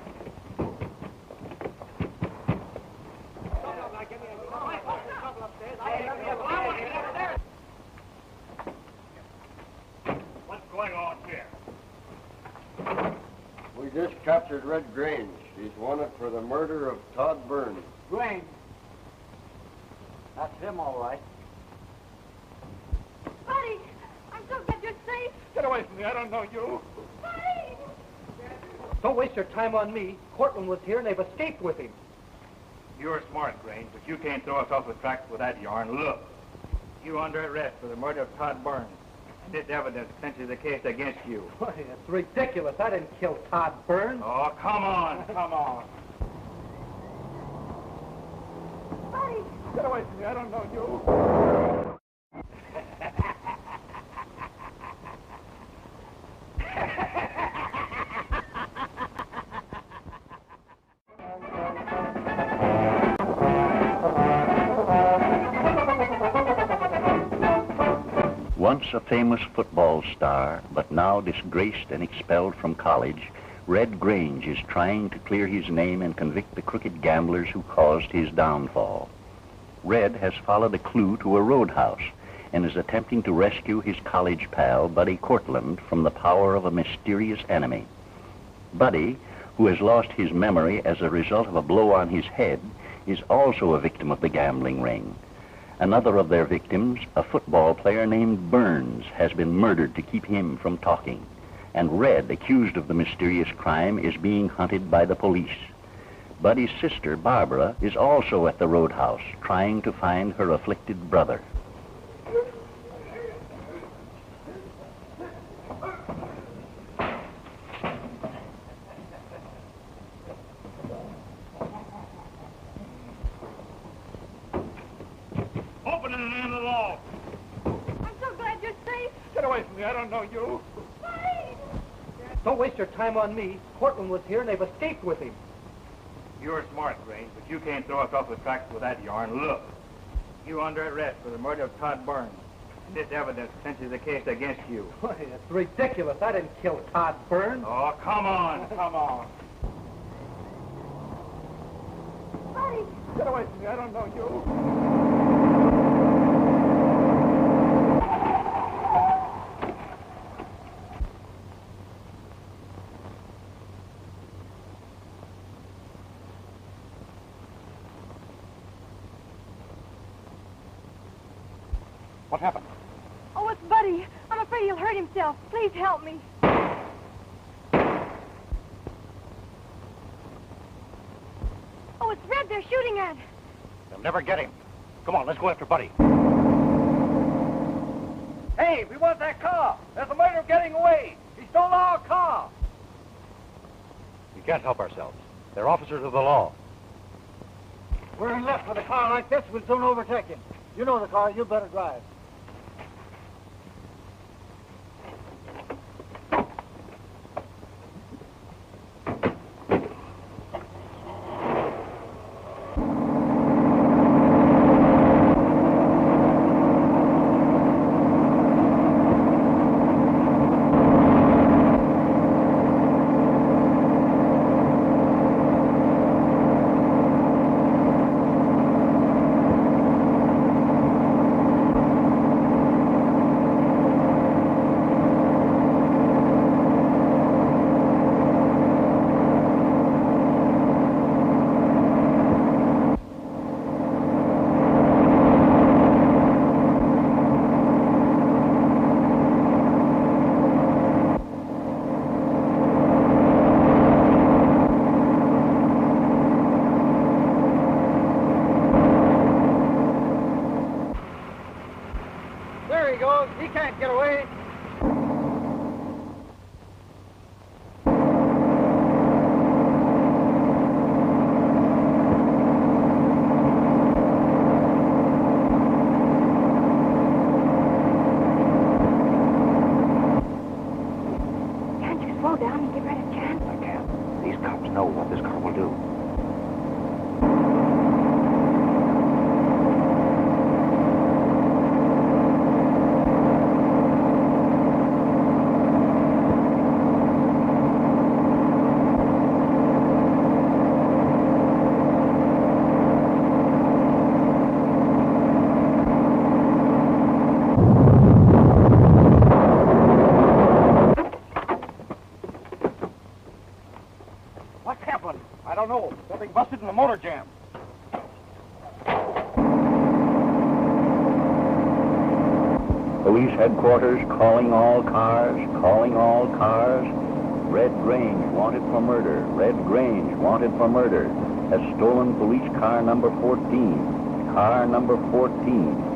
What's going on here? We just captured Red Grange. He's wanted for the murder of Todd Burns. Grange. That's him, all right. Buddy, I'm so glad you're safe. Get away from me. I don't know you. Buddy! Don't waste your time on me. Cortland was here and they've escaped with him. You're smart, Grange, but you can't throw us off the tracks with that yarn. Look, you're under arrest for the murder of Todd Burns. And this evidence clinches the case against you. Boy, it's ridiculous. I didn't kill Todd Burns. Oh, come on, come on. Buddy! Get away from me. I don't know you. Once a famous football star, but now disgraced and expelled from college, Red Grange is trying to clear his name and convict the crooked gamblers who caused his downfall. Red has followed a clue to a roadhouse and is attempting to rescue his college pal, Buddy Cortland, from the power of a mysterious enemy. Buddy, who has lost his memory as a result of a blow on his head, is also a victim of the gambling ring. Another of their victims, a football player named Burns, has been murdered to keep him from talking. And Red, accused of the mysterious crime, is being hunted by the police. Buddy's sister, Barbara, is also at the roadhouse, trying to find her afflicted brother. Open it and end the law. I'm so glad you're safe. Get away from me. I don't know you. Don't waste your time on me. Cortland was here and they've escaped with him. You're smart, Grange, but you can't throw us off the tracks with that yarn. Look, you're under arrest for the murder of Todd Burns. And this evidence clinches the case against you. Why, that's ridiculous. I didn't kill Todd Burns. Oh, come on, come on. Buddy! Get away from me. I don't know you. What happened? Oh, it's Buddy. I'm afraid he'll hurt himself. Please help me. Oh, it's Red they're shooting at. They'll never get him. Come on, let's go after Buddy. Hey, we want that car. There's a murderer getting away. He stole our car. We can't help ourselves. They're officers of the law. We're in left with a car like this. We'll soon overtake him. You know the car. You better drive. There he goes. He can't get away. Can't you slow down and give Red a chance? I can't. These cops know what this car will do. What's happened? I don't know. Something busted in the motor jam. Police headquarters calling all cars, calling all cars. Red Grange wanted for murder. Red Grange wanted for murder. Has stolen police car number 14. Car number 14.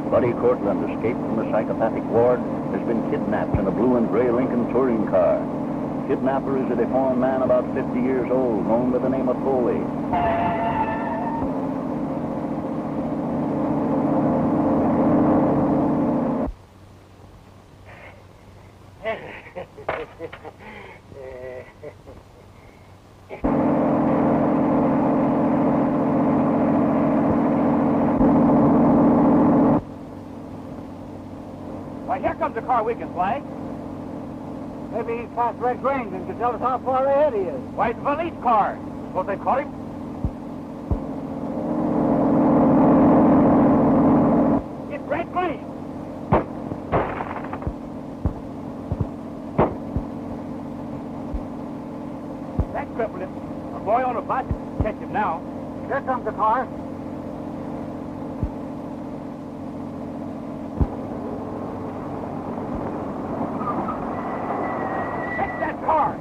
Buddy Cortland, escaped from the psychopathic ward, has been kidnapped in a blue and gray Lincoln touring car. Kidnapper is a deformed man about 50 years old, known by the name of Foley. Why, here comes a car we can flag. Maybe he's past Red Grange and can tell us how far ahead he is. Why, it's a police car. Suppose they caught him? It's Red Grange. That crippled him. A boy on a bus. Catch him now. Here comes the car. Catch that car.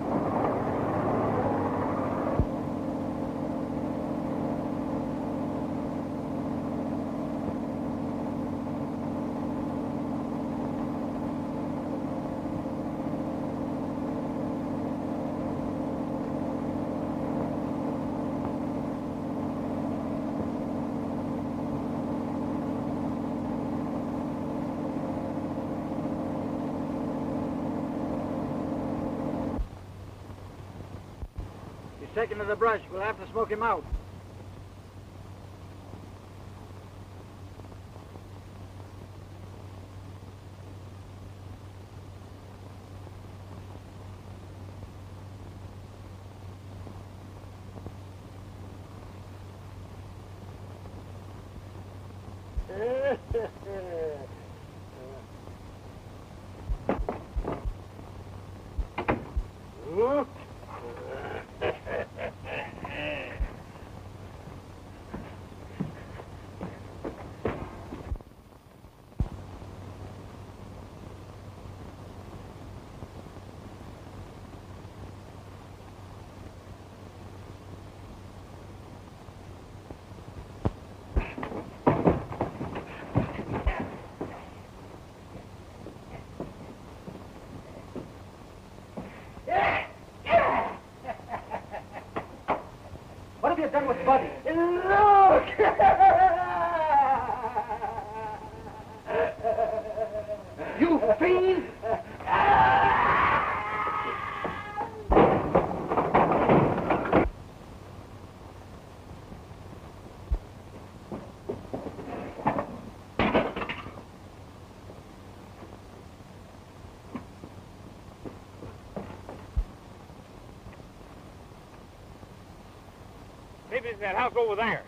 He's taken to the brush. We'll have to smoke him out. What have you done with Buddy? Look! You fiend! Maybe it's that house over there.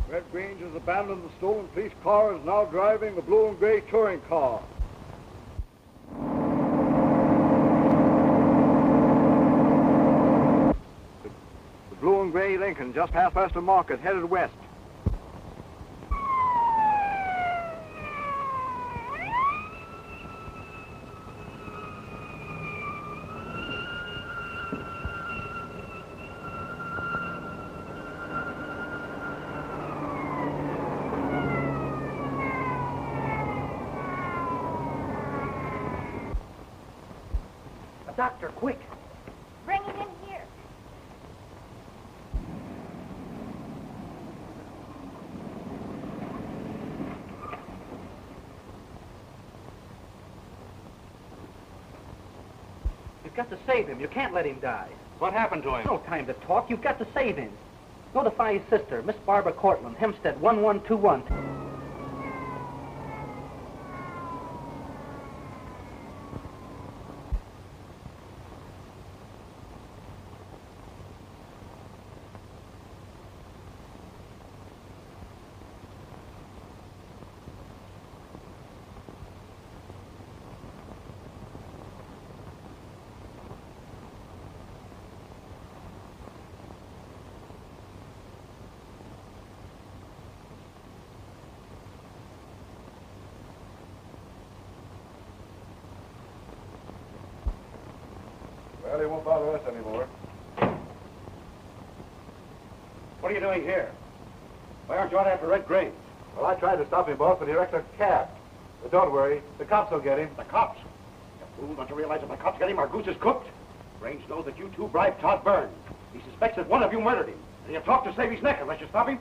Red Grange has abandoned the stolen police car and is now driving the blue and gray touring car. The blue and gray Lincoln just passed Western Market, headed west. A doctor, quick. Bring him in here. You've got to save him. You can't let him die. What happened to him? No time to talk. You've got to save him. Notify his sister, Miss Barbara Cortland, Hempstead 1121. Well, he won't bother us anymore. What are you doing here? Why aren't you out after Red Grange? Well, I tried to stop him, boss, but he wrecked a cab. But don't worry, the cops will get him. The cops? You fool, don't you realize if the cops get him, our goose is cooked? Grange knows that you two bribed Todd Burns. He suspects that one of you murdered him. And he'll talk to save his neck unless you stop him.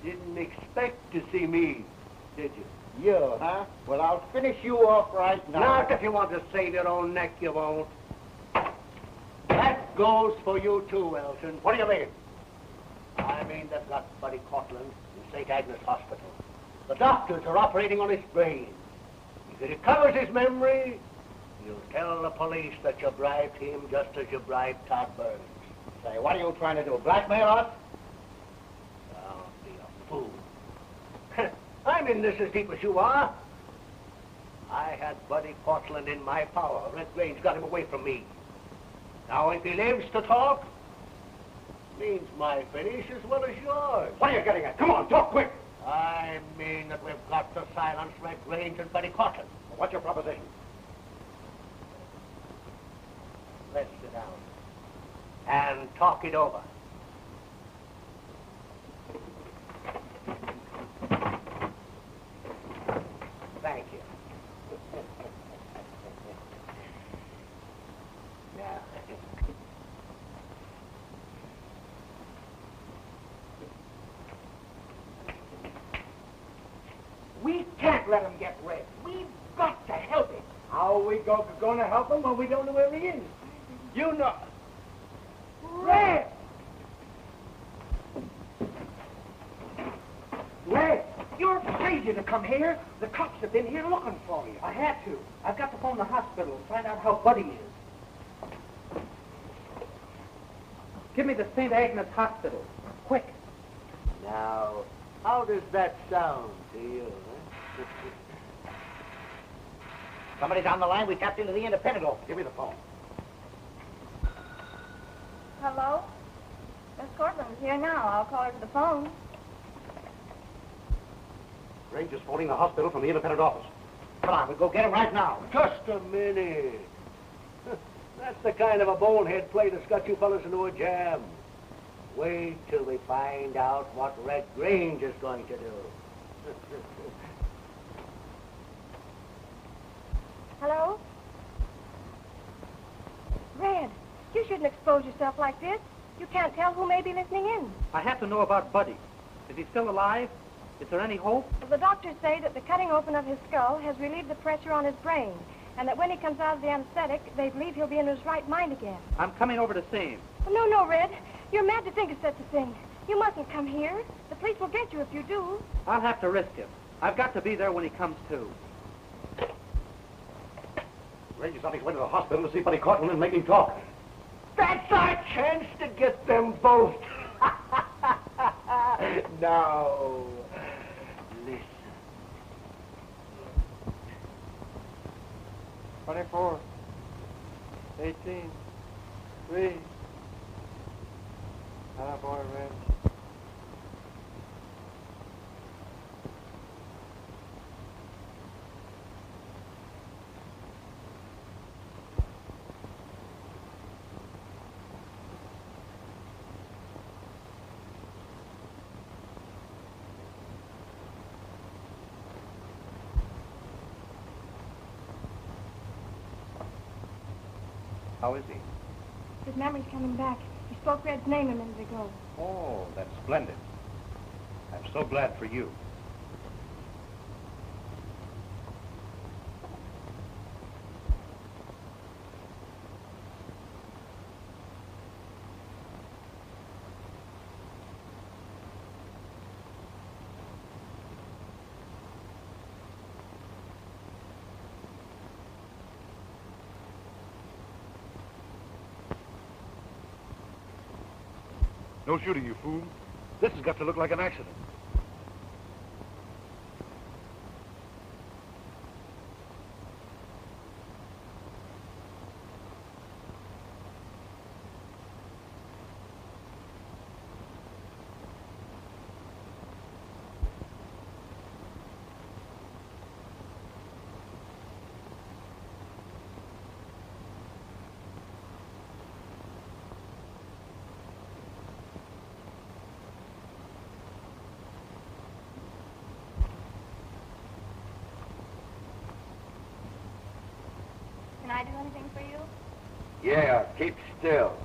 Didn't expect to see me, did you? You, huh? Well, I'll finish you off right now. Not if you want to save your own neck, you won't. That goes for you too, Elton. What do you mean? I mean they've got Buddy Cortland in St. Agnes Hospital. The doctors are operating on his brain. If he recovers his memory, you'll tell the police that you bribed him just as you bribed Todd Burns. Say, what are you trying to do, blackmail us? Don't be a fool. I'm in this as deep as you are. I had Buddy Cortland in my power. Red Grange got him away from me. Now, if he lives to talk, means my finish as well as yours. What are you getting at? Come on, talk quick. I mean that we've got to silence Red Grange and Buddy Cortland. What's your proposition? Let's sit down and talk it over. Thank you. Now, We can't let him get red. We've got to help him. How are we going to help him when we don't know where he is? You know. Red! Red, you're crazy to come here. The cops have been here looking for you. I had to. I've got to phone the hospital and find out how Buddy is. Give me the St. Agnes Hospital. Quick. now, how does that sound to you? Huh? Somebody's on the line. We tapped into the independent office. Give me the phone. Hello? Miss Cortland's here now. I'll call her to the phone. Grange is phoning the hospital from the independent office. Come on, we'll go get him right now. Just a minute. That's the kind of a bonehead play that's got you fellas into a jam. Wait till we find out what Red Grange is going to do. Hello? Red, you shouldn't expose yourself like this. You can't tell who may be listening in. I have to know about Buddy. Is he still alive? Is there any hope? Well, the doctors say that the cutting open of his skull has relieved the pressure on his brain, and that when he comes out of the anesthetic, they believe he'll be in his right mind again. I'm coming over to see him. Oh, no, Red. You're mad to think of such a thing. You mustn't come here. The police will get you if you do. I'll have to risk it. I've got to be there when he comes to. Grange is on his way to the hospital to see Buddy Cortland and make him talk. That's our chance to get them both. Now, listen. 24, 18, 3. Ah, boy, Red. How is he? His memory's coming back. He spoke Red's name a minute ago. Oh, that's splendid. I'm so glad for you. No shooting, you fool. This has got to look like an accident. I do anything for you? Yeah, keep still.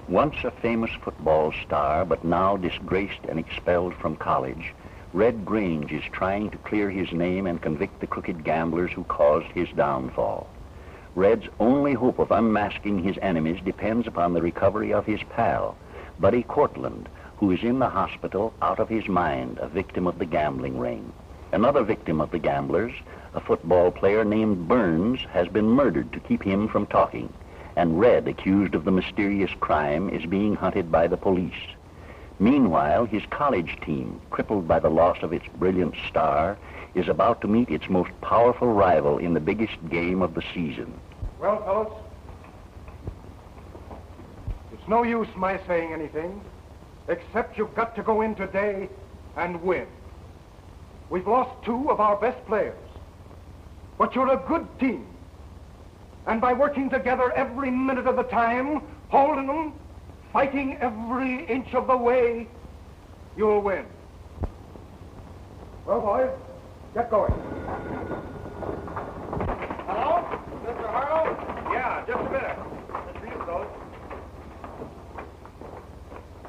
Once a famous football star, but now disgraced and expelled from college, Red Grange is trying to clear his name and convict the crooked gamblers who caused his downfall. Red's only hope of unmasking his enemies depends upon the recovery of his pal, Buddy Cortland, who is in the hospital out of his mind, a victim of the gambling ring. Another victim of the gamblers, a football player named Burns, has been murdered to keep him from talking, and Red, accused of the mysterious crime, is being hunted by the police. Meanwhile, his college team, crippled by the loss of its brilliant star, is about to meet its most powerful rival in the biggest game of the season. Well, fellows, it's no use my saying anything, except you've got to go in today and win. We've lost two of our best players, but you're a good team. And by working together every minute of the time, holding them, fighting every inch of the way, you'll win. Well, boys, get going. Hello? Mr. Harlow? Yeah, just a minute. That's for you, fellas.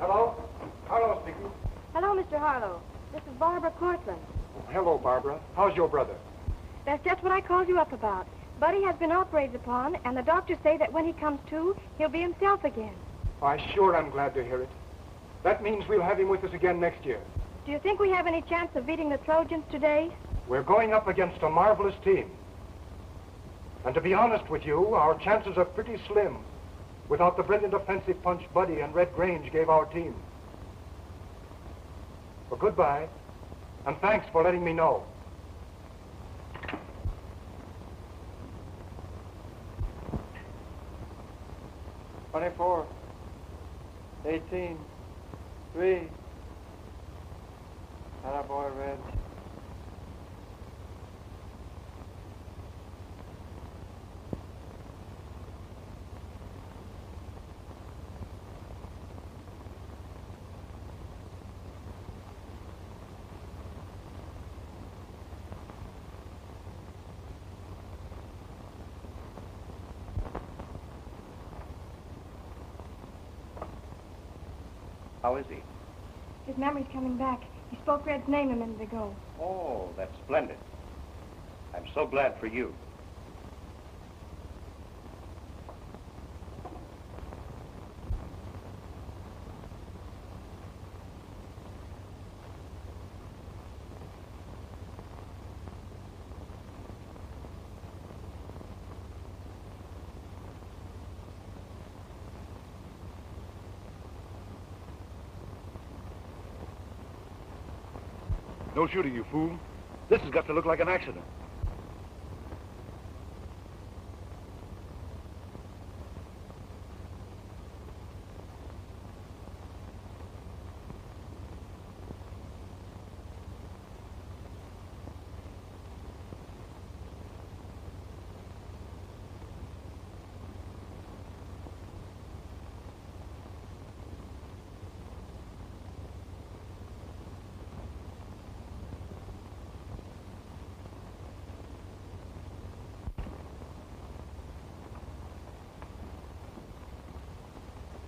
Hello? Harlow speaking. Hello, Mr. Harlow. This is Barbara Cortland. Hello, Barbara. How's your brother? That's just what I called you up about. Buddy has been operated upon, and the doctors say that when he comes to, he'll be himself again. I'm glad to hear it. That means we'll have him with us again next year. Do you think we have any chance of beating the Trojans today? We're going up against a marvelous team. And to be honest with you, our chances are pretty slim without the brilliant offensive punch Buddy and Red Grange gave our team. Well, goodbye, and thanks for letting me know. $24, 18, 3. Attaboy, Red. How is he? His memory's coming back. He spoke Red's name a minute ago. Oh, that's splendid. I'm so glad for you. No shooting, you fool. This has got to look like an accident.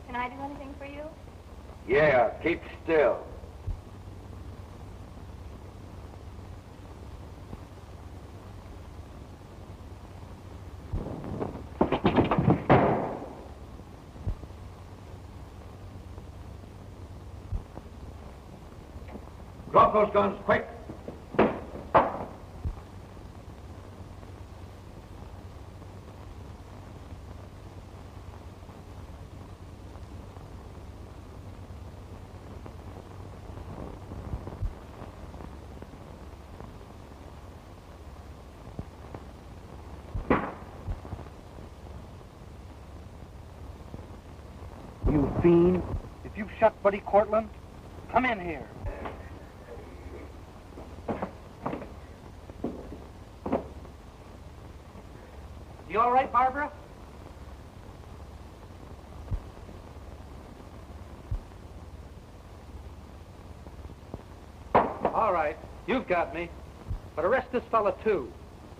Can I do anything for you? Yeah, keep still. Drop those guns, quick. You fiend. If you've shot Buddy Cortland, come in here. You all right, Barbara? All right, you've got me. But arrest this fella, too.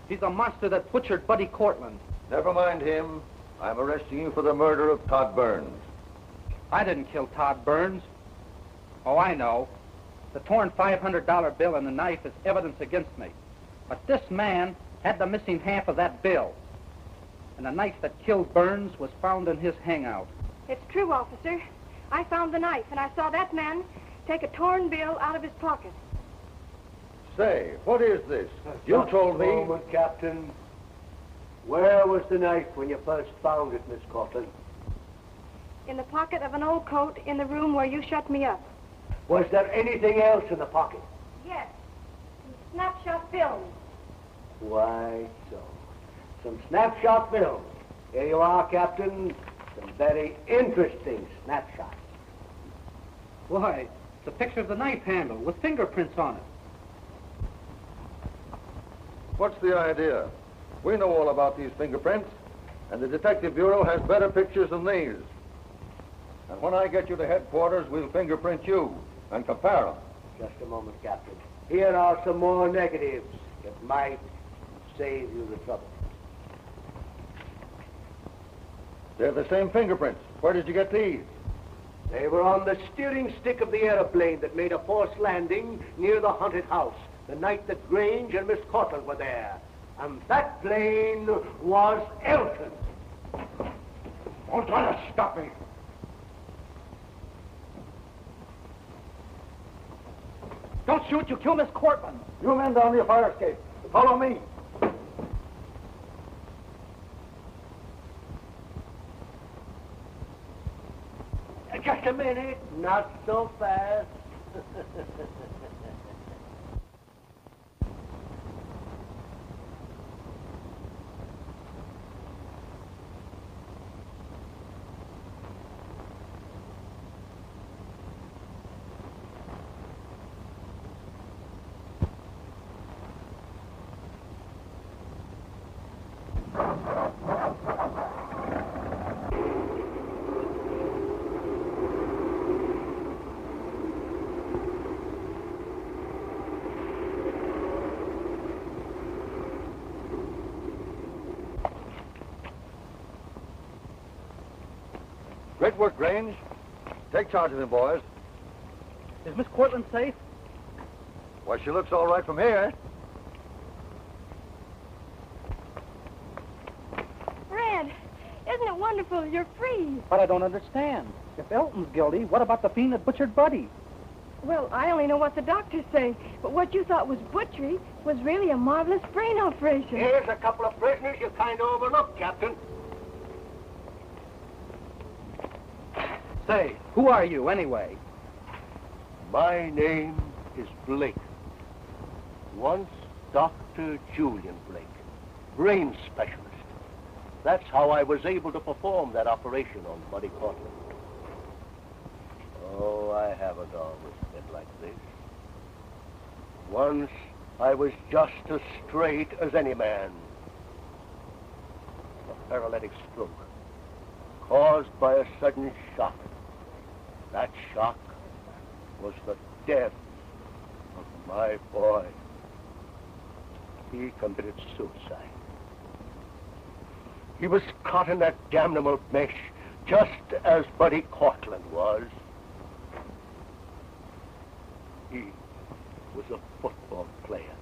He's a monster that butchered Buddy Cortland. Never mind him. I'm arresting you for the murder of Todd Burns. I didn't kill Todd Burns. Oh, I know. The torn $500 bill and the knife is evidence against me. But this man had the missing half of that bill. And the knife that killed Burns was found in his hangout. It's true, officer. I found the knife, and I saw that man take a torn bill out of his pocket. Say, what is this? You told me... Just a moment, Captain. Where was the knife when you first found it, Miss Cortland? In the pocket of an old coat in the room where you shut me up. Was there anything else in the pocket? Yes. Some snapshot films. Why so? Some snapshot films. Here you are, Captain. Some very interesting snapshots. Why, it's a picture of the knife handle with fingerprints on it. What's the idea? We know all about these fingerprints, and the Detective Bureau has better pictures than these. And when I get you to headquarters, we'll fingerprint you and compare them. Just a moment, Captain. Here are some more negatives that might save you the trouble. They're the same fingerprints. Where did you get these? They were on the steering stick of the airplane that made a forced landing near the haunted house the night that Grange and Miss Cortland were there. And that plane was Elton. Don't try to stop me. Don't shoot, you kill Miss Cortland. You men down the fire escape. Follow me. Just a minute. Not so fast. Great work, Grange. Take charge of them, boys. Is Miss Cortland safe? Why, she looks all right from here. Red, isn't it wonderful? You're free. But I don't understand. If Elton's guilty, what about the fiend that butchered Buddy? Well, I only know what the doctors say, but what you thought was butchery was really a marvelous brain operation. Here's a couple of prisoners you kind of overlooked, Captain. Say, who are you, anyway? My name is Blake. Once Dr. Julian Blake, brain specialist. That's how I was able to perform that operation on Buddy Cortland. Oh, I haven't always been like this. Once I was just as straight as any man. A paralytic stroke caused by a sudden shock. That shock was the death of my boy. He committed suicide. He was caught in that damnable mesh just as Buddy Cortland was. He was a football player,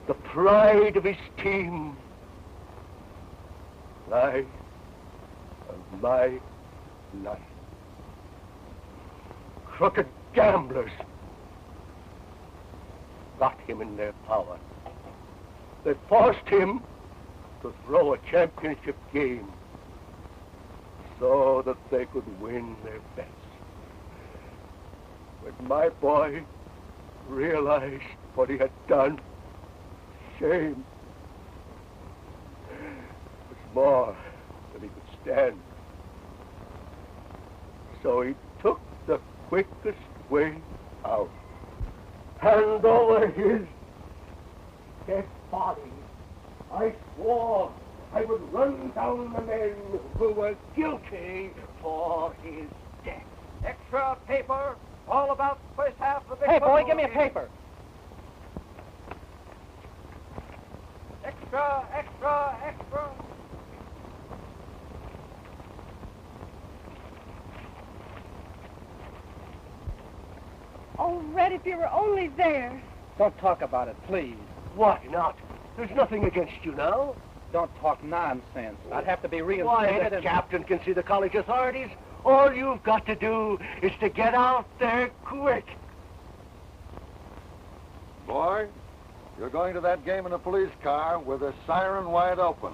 the pride of his team. Life of my life. Crooked gamblers got him in their power. They forced him to throw a championship game so that they could win their bets. When my boy realized what he had done, shame was more than he could stand. So he took the quickest way out. Hand over his dead body. I swore I would run down the men who were guilty for his death. Extra paper, all about the first half of the... Hey, boy, give me a paper. Extra, extra, extra. Oh, Red, if you were only there. Don't talk about it, please. Why not? There's nothing against you now. Don't talk nonsense. I'd have to be Why, reinstated the and... captain can see the college authorities. All you've got to do is to get out there quick. Boy, you're going to that game in a police car with a siren wide open.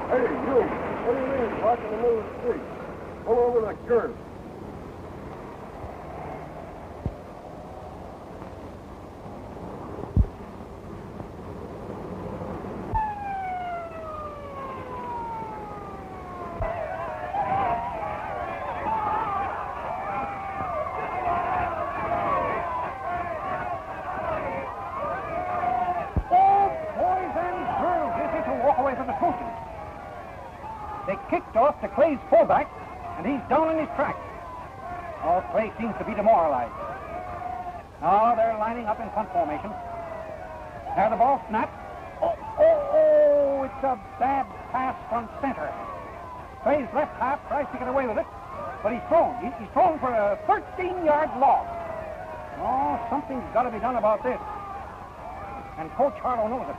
Hey, you! What do you mean, parked in the middle of the street? Pull over the curb. They kicked off to Clay's fullback, and he's down in his tracks. Oh, Clay seems to be demoralized. Now they're lining up in punt formation. Now the ball snapped. Oh, it's a bad pass from center. Clay's left half tries to get away with it, but he's thrown. He's thrown for a 13-yard loss. Oh, something's got to be done about this. And Coach Harlow knows it.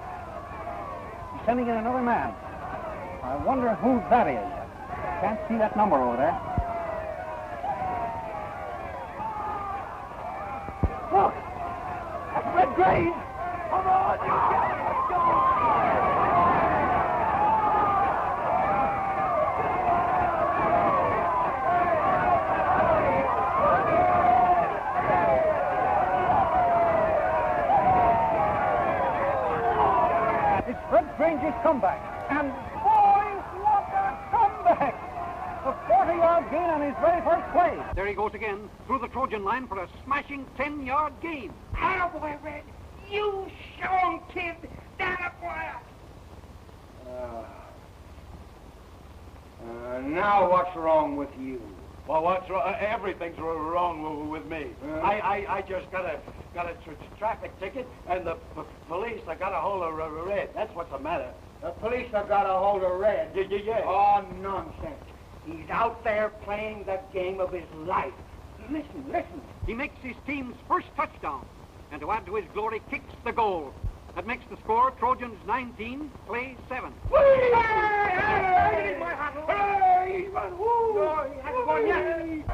He's sending in another man. I wonder who that is. Can't see that number over there. Look! That's Red Graves! Come on, you guys! Let's go! It's Red Grange's comeback. And boys, what a comeback! A 40-yard gain on his very first play. There he goes again, through the Trojan line for a smashing 10-yard gain. Attaboy, Red. You show 'em, kid. That boy. Now what's wrong with you? Well, what's wrong? Everything's wrong with me. I just got a traffic ticket, and the police, I got a hold of Red. That's what's the matter. The police have got a hold of Red. Yeah. Oh, nonsense. He's out there playing the game of his life. Listen. He makes his team's first touchdown, and to add to his glory, kicks the goal. That makes the score Trojans 19, Clay 7. Hey! He hasn't gone yet.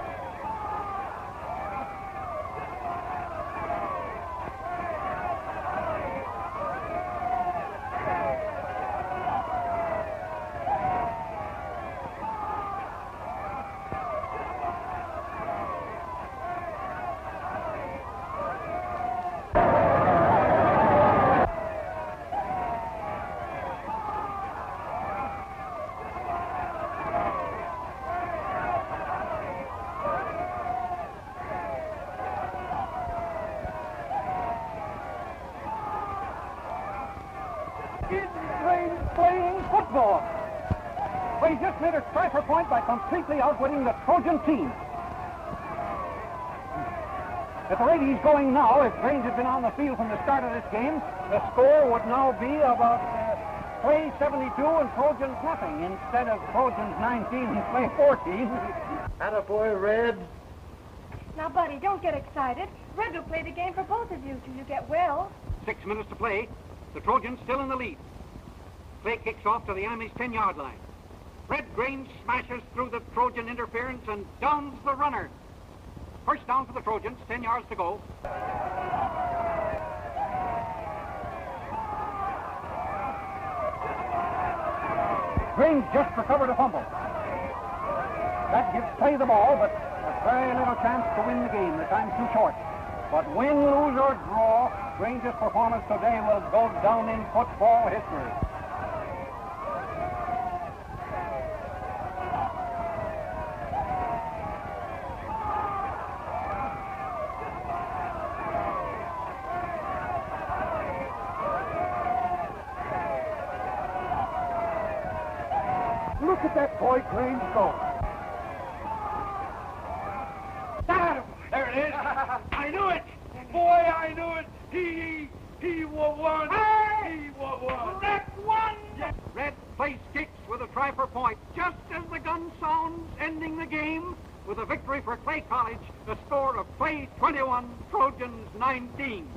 Playing football. But he just made a striker point by completely outwitting the Trojan team. At the rate he's going now, if Grange had been on the field from the start of this game, the score would now be about Clay 72 and Trojans nothing, instead of Trojans 19 and Clay 14. Attaboy, Red. Now, Buddy, don't get excited. Red will play the game for both of you till you get well. 6 minutes to play. The Trojans still in the lead. Clay kicks off to the enemy's 10-yard line. Red Grange smashes through the Trojan interference and downs the runner. First down for the Trojans, 10 yards to go. Grange just recovered a fumble. That gives Clay the ball, but there's very little chance to win the game. The time's too short. But win, lose, or draw, Grange's performance today will go down in football history. Look at that boy Grange go. There it is. I knew it. Boy, I knew it. He won. He won. Red won! Red place kicks with a try for point, just as the gun sounds, ending the game with a victory for Clay College, a score of Clay 21, Trojans 19.